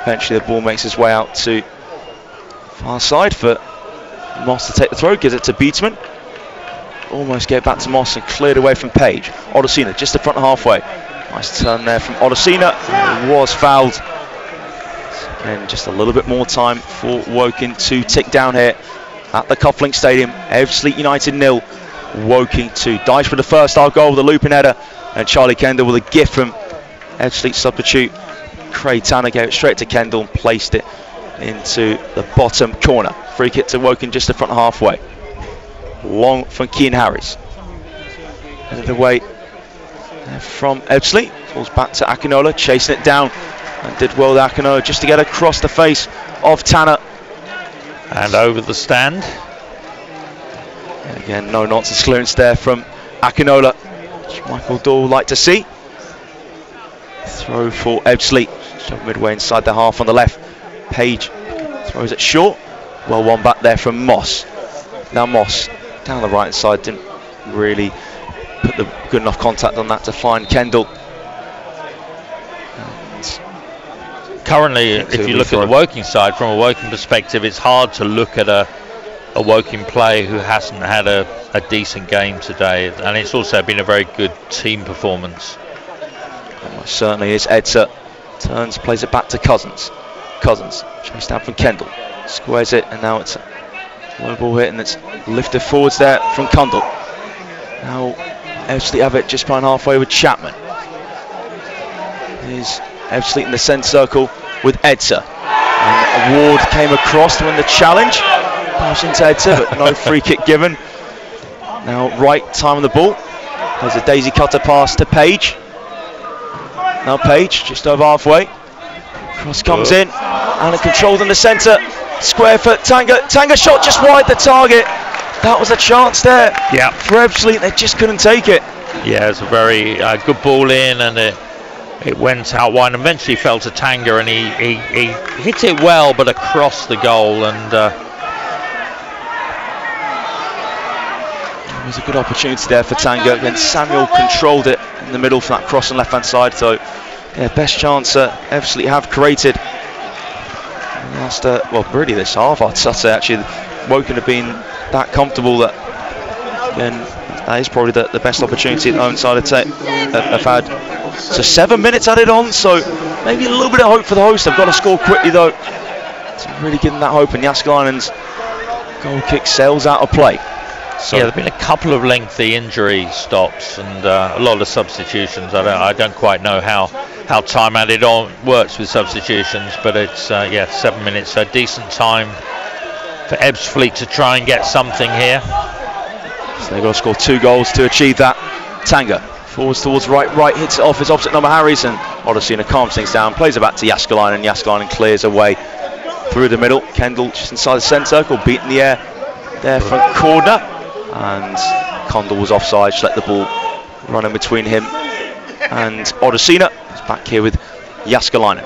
B: Eventually the ball makes its way out to far side for Moss to take the throw, gives it to Beatsman. Almost get back to Moss and cleared away from Page. Odesina just the front halfway. Nice turn there from Odesina. He was fouled. And just a little bit more time for Woking to tick down here at the Cufflink Stadium. Ebbsfleet United 0, Woking 2. Dyche for the first half goal with a looping header, and Charlie Kendall with a gift from Ebbsfleet substitute Craig Tanner gave it straight to Kendall and placed it into the bottom corner. Free kick to Woking just the front halfway. Long from Keane Harris. Headed away from Ebbsfleet. Falls back to Akinola, chasing it down. And did well with Akinola just to get across the face of Tanner.
A: And over the stand.
B: And again, no nonsense clearance there from Akinola, which Michael Dahl would like to see. Throw for Ebbsfleet. Shove midway inside the half on the left. Page throws it short. Well won back there from Moss. Now Moss down the right side, didn't really put the good enough contact on that to find Kendall.
A: Currently, if you look at the Woking side, from a Woking perspective, it's hard to look at a Woking player who hasn't had a decent game today, and it's also been a very good team performance.
B: Certainly is. Edser turns, plays it back to Cousins. Cousins chased down from Kendall, squares it, and now it's a low ball hit, and it's lifted forwards there from Cundall. Now Ebbsfleet have it just behind halfway with Chapman. Here's Ebbsfleet in the centre circle with Edser, and Ward came across to win the challenge. Pass into Edser, but no free kick given. Now right time on the ball. There's a daisy cutter pass to Page. Now Page just over halfway. Cross comes in, and controlled in the centre. Square for Tanga. Tanga shot just wide the target. That was a chance there.
A: Yeah.
B: For Ebbsfleet, they just couldn't take it.
A: Yeah, it's a very good ball in, and it went out wide and eventually fell to Tanga, and he hit it well, but across the goal, and
B: it was a good opportunity there for Tanga. Then Samuel controlled it in the middle for that cross on left hand side. So yeah, best chance Ebbsfleet have created. Last, well, really this half, I'd say actually, Woking have been that comfortable that then that is probably the best opportunity the home side have had. So 7 minutes added on, so maybe a little bit of hope for the host. They've got to score quickly though to really give them that hope, and Jääskeläinen's goal kick sails out of play. So
A: yeah, there have been a couple of lengthy injury stops and a lot of substitutions. I don't quite know how time added on works with substitutions, but it's yeah, 7 minutes, so decent time for Ebbsfleet to try and get something here.
B: So they've got to score 2 goals to achieve that. Tanga forwards towards right, hits it off his opposite number Harris, and Odesina calms things down, plays it back to Jääskeläinen. Jääskeläinen clears away through the middle. Kendall just inside the centre circle, beat in the air there from corner, and Condell was offside, just let the ball run in between him and Odesina. He's back here with Jääskeläinen.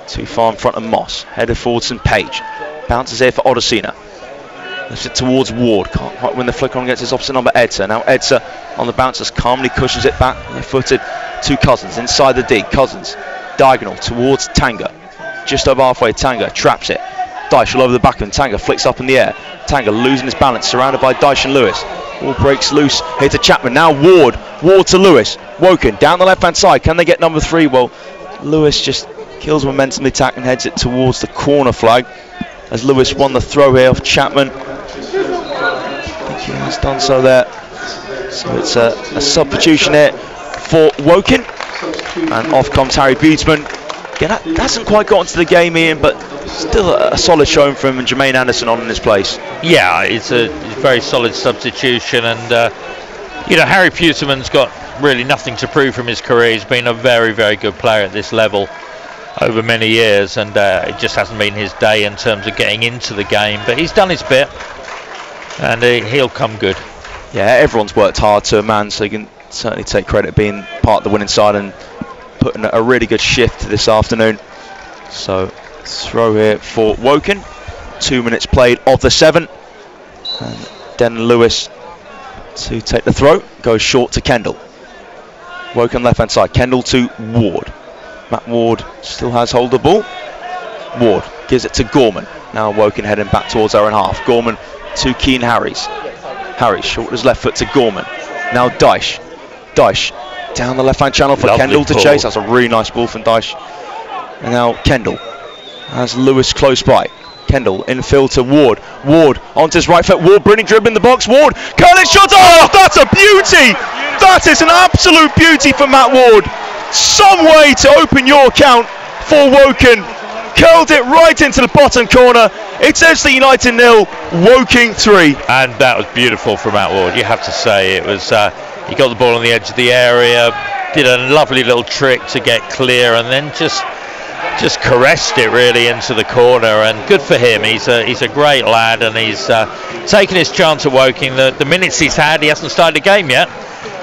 B: Too far in front of Moss, headed forwards and Page. Bounces here for Odesina. Lifts it towards Ward. Can't quite win the flicker on against his opposite number Edser. Now Edser on the bounce, just calmly cushions it back, left-footed to Cousins inside the D. Cousins diagonal towards Tanga. Just over halfway, Tanga traps it. Dyche all over the back, and Tanga flicks up in the air. Tanga losing his balance, surrounded by Dyche and Lewis. Ball breaks loose here to Chapman. Now Ward to Lewis. Woking down the left-hand side. Can they get number 3? Well, Lewis just kills momentum the attack and heads it towards the corner flag, as Lewis won the throw here off Chapman. I think he has done so there. So it's a substitution here for Woking, and off comes Harry Beatsman. Again, that hasn't quite got into the game, Ian, but still a solid showing from him, and Jermaine Anderson on in his place. Yeah,
A: it's a very solid substitution, and you know, Harry Beatsman's got really nothing to prove from his career. He's been a very, very good player at this level over many years, and it just hasn't been his day in terms of getting into the game, but he's done his bit, and he'll come good.
B: Yeah, everyone's worked hard to a man, so you can certainly take credit being part of the winning side and putting a really good shift this afternoon. So throw here for Woking. 2 minutes played of the 7, and Den Lewis to take the throw, goes short to Kendall. Woking left hand side, Kendall to Ward. Matt Ward still has hold of the ball. Ward gives it to Gorman. Now Woking heading back towards our own half. Gorman to Keane Harries. Harries short his left foot to Gorman. Now Dyche. Dyche down the left hand channel for
A: Lovely
B: Kendall to
A: ball.
B: chase. That's a really nice ball from Dyche. And now Kendall has Lewis close by. Kendall infield to Ward. Ward onto his right foot. Ward brilliant dribbling in the box. Ward curling shot. Oh, that's a beauty! That is an absolute beauty for Matt Ward. Some way to open your account for Woking. Curled it right into the bottom corner. It's Ebbsfleet United 0, Woking 3.
A: And that was beautiful from Matt Ward, you have to say. It was he got the ball on the edge of the area, did a lovely little trick to get clear, and then just caressed it really into the corner. And good for him. He's a great lad, and he's taken his chance at Woking. The minutes he's had, he hasn't started a game yet,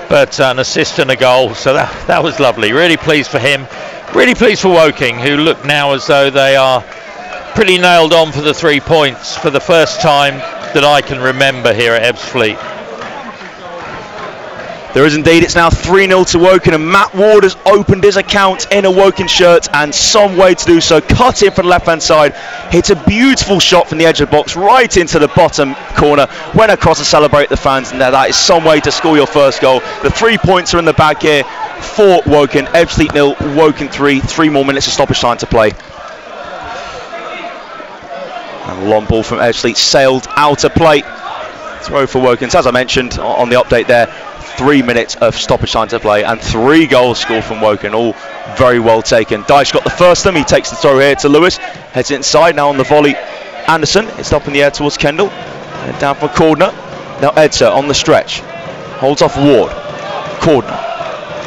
A: but an assist and a goal, so that was lovely. Really pleased for him. Really pleased for Woking, who look now as though they are pretty nailed on for the 3 points for the first time that I can remember here at Ebbsfleet.
B: There is indeed. It's now 3-0 to Woking, and Matt Ward has opened his account in a Woking shirt, and some way to do so. Cut in from the left hand side, hits a beautiful shot from the edge of the box right into the bottom corner, went across to celebrate the fans, and that is some way to score your first goal. The 3 points are in the bag here for Woking. Ebbsfleet 0, Woking 3. 3 more minutes of stoppage time to play. And long ball from Ebbsfleet sailed out of play. Throw for Woking. So as I mentioned on the update there, 3 minutes of stoppage time to play and 3 goals scored from Woking, all very well taken. Dyche got the first of them. He takes the throw here to Lewis, heads it inside. Now on the volley, Anderson. It's up in the air towards Kendall, and down for Cordner. Now Edser on the stretch, holds off Ward. Cordner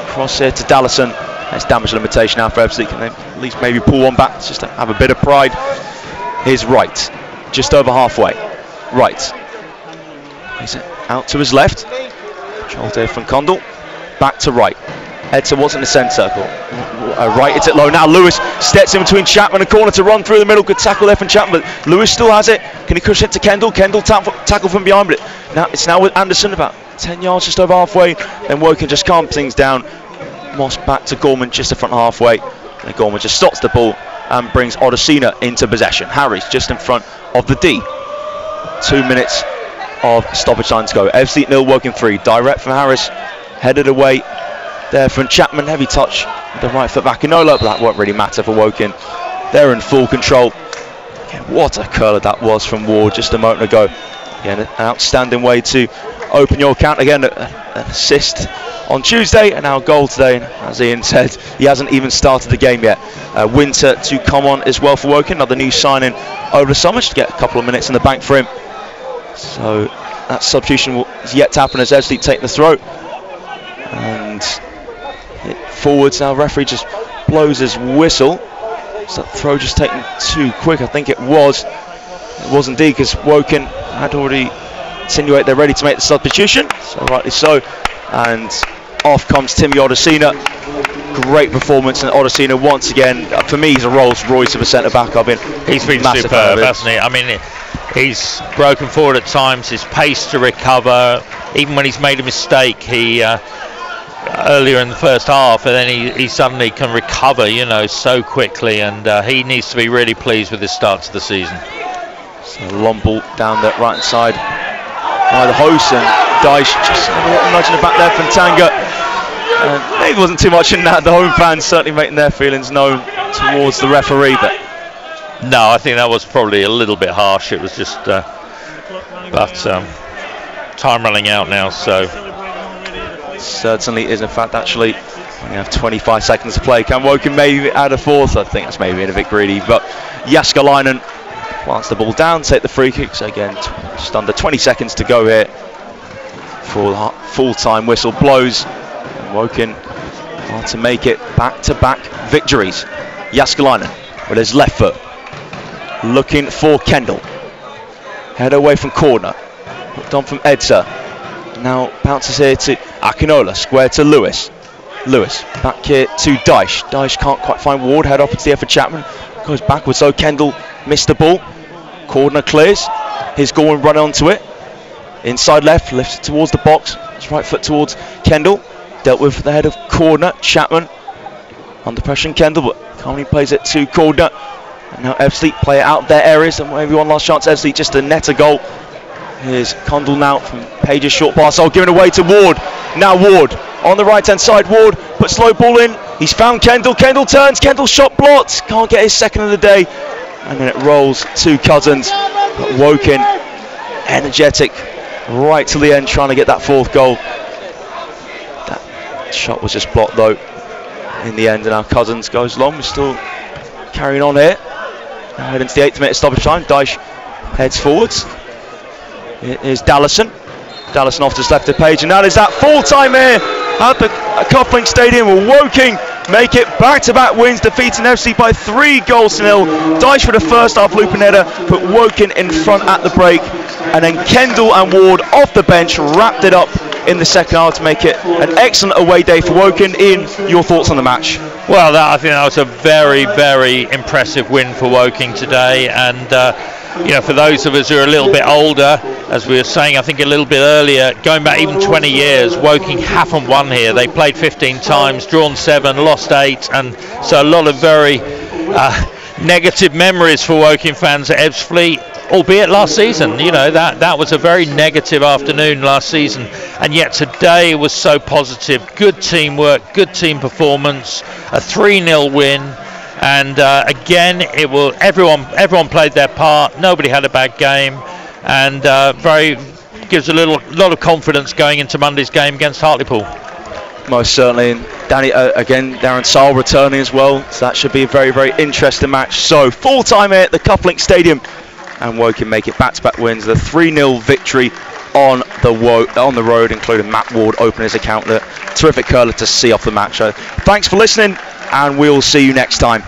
B: cross here to Dallison. That's damage limitation now for Ebbsfleet. Can they at least maybe pull one back just to have a bit of pride? Here's Wright, just over halfway. Wright, he's out to his left. Controlled here from Condell. Back to Wright. Edser was in the centre circle. Wright hits it low. Now Lewis steps in between Chapman and corner to run through the middle. Good tackle there from Chapman, but Lewis still has it. Can he cushion it to Kendall? Kendall tackle from behind, but it's now with Anderson about 10 yards, just over halfway. Then Woking just calm things down. Moss back to Gorman just the front halfway. And Gorman just stops the ball and brings Odesina into possession. Harris just in front of the D. 2 minutes of stoppage time to go. Ebbsfleet 0, Woking 3. Direct from Harris, headed away there from Chapman. Heavy touch with the right foot back. Inola, but that won't really matter for Woking. They're in full control. Again, what a curler that was from Ward just a moment ago. Again, an outstanding way to open your account. Again, an assist on Tuesday and now a goal today. And as Ian said, he hasn't even started the game yet. Winter to come on as well for Woking. Another new signing over the summer, just to get a couple of minutes in the bank for him. So that substitution is yet to happen as Ebbsfleet take the throw. And it forwards now. Referee just blows his whistle. So that throw just taken too quick, I think it was. It was indeed, because Woking had already insinuated they're ready to make the substitution. So rightly so. And off comes Timmy Odesina. Great performance, and Odesina once again, for me, he's a Rolls Royce of a centre back.
A: He's been superb, hasn't he? I mean, he's broken forward at times. His pace to recover, even when he's made a mistake, he earlier in the first half, and then he suddenly can recover, you know, so quickly, and he needs to be really pleased with his start to the season.
B: So long ball down the right hand side by the host, and Dyche just a little nudge in the back there from Tanga. Maybe wasn't too much in that. The home fans certainly making their feelings known towards the referee, but
A: no, I think that was probably a little bit harsh. It was just, but time running out now, so
B: certainly is. In fact, actually, we have 25 seconds to play. Can Woking maybe add a fourth? I think that's maybe a bit greedy, but Jaskalainen plants the ball down, take the free kick. So again, just under 20 seconds to go here for the full-time whistle blows. And Woking are to make it back-to-back victories. Jaskalainen with his left foot, looking for Kendall. Head away from corner, hooked on from Edser. Now bounces here to Akinola, square to Lewis. Lewis back here to Dyche. Dyche can't quite find Ward, head up into the air for Chapman. Goes backwards, so Kendall missed the ball. Cordner clears. Here's Gorman running onto it. Inside left, lifts it towards the box. His right foot towards Kendall. Dealt with the head of Cordner. Chapman under pressure, Kendall, but Carney plays it to corner. And now Ebbsfleet play it out their areas, and maybe one last chance. Ebbsfleet just to net a goal. Here's Condell now from Page's short pass. Given away to Ward. Now Ward on the right hand side. Ward puts slow ball in. He's found Kendall. Kendall turns. Kendall shot blocked. Can't get his second of the day. And then it rolls to Cousins. But Woking energetic right till the end, trying to get that fourth goal. That shot was just blocked though in the end, and now Cousins goes long. We're still carrying on here. Now heading to the 8th minute stoppage time. Dyche heads forwards. Here's Dallison. Dallison off to his left of Page, and now there's that full time here at the Coupling Stadium. Woking make it back-to-back wins, defeating Ebbsfleet by 3 goals to 0. Dyche for the first half looping header, put Woking in front at the break, and then Kendall and Ward off the bench wrapped it up in the second half to make it an excellent away day for Woking. Ian, your thoughts on the match?
A: Well, I think that was a very, very impressive win for Woking today, and you know, for those of us who are a little bit older, as we were saying, I think a little bit earlier, going back even 20 years, Woking haven't won here. They played 15 times, drawn 7, lost 8, and so a lot of very negative memories for Woking fans at Ebbsfleet, albeit last season. You know, that was a very negative afternoon last season, and yet today was so positive. Good teamwork, good team performance, a 3-0 win. And again, everyone played their part. Nobody had a bad game, and gives a lot of confidence going into Monday's game against Hartlepool.
B: Most certainly, and Danny again, Darren Saul returning as well, so that should be a very, very interesting match. So full time here at the Coupling Stadium, and Woking make it back-to-back wins. The 3-0 victory on the road, including Matt Ward opening his account. The terrific curler to see off the match. So thanks for listening, and we'll see you next time.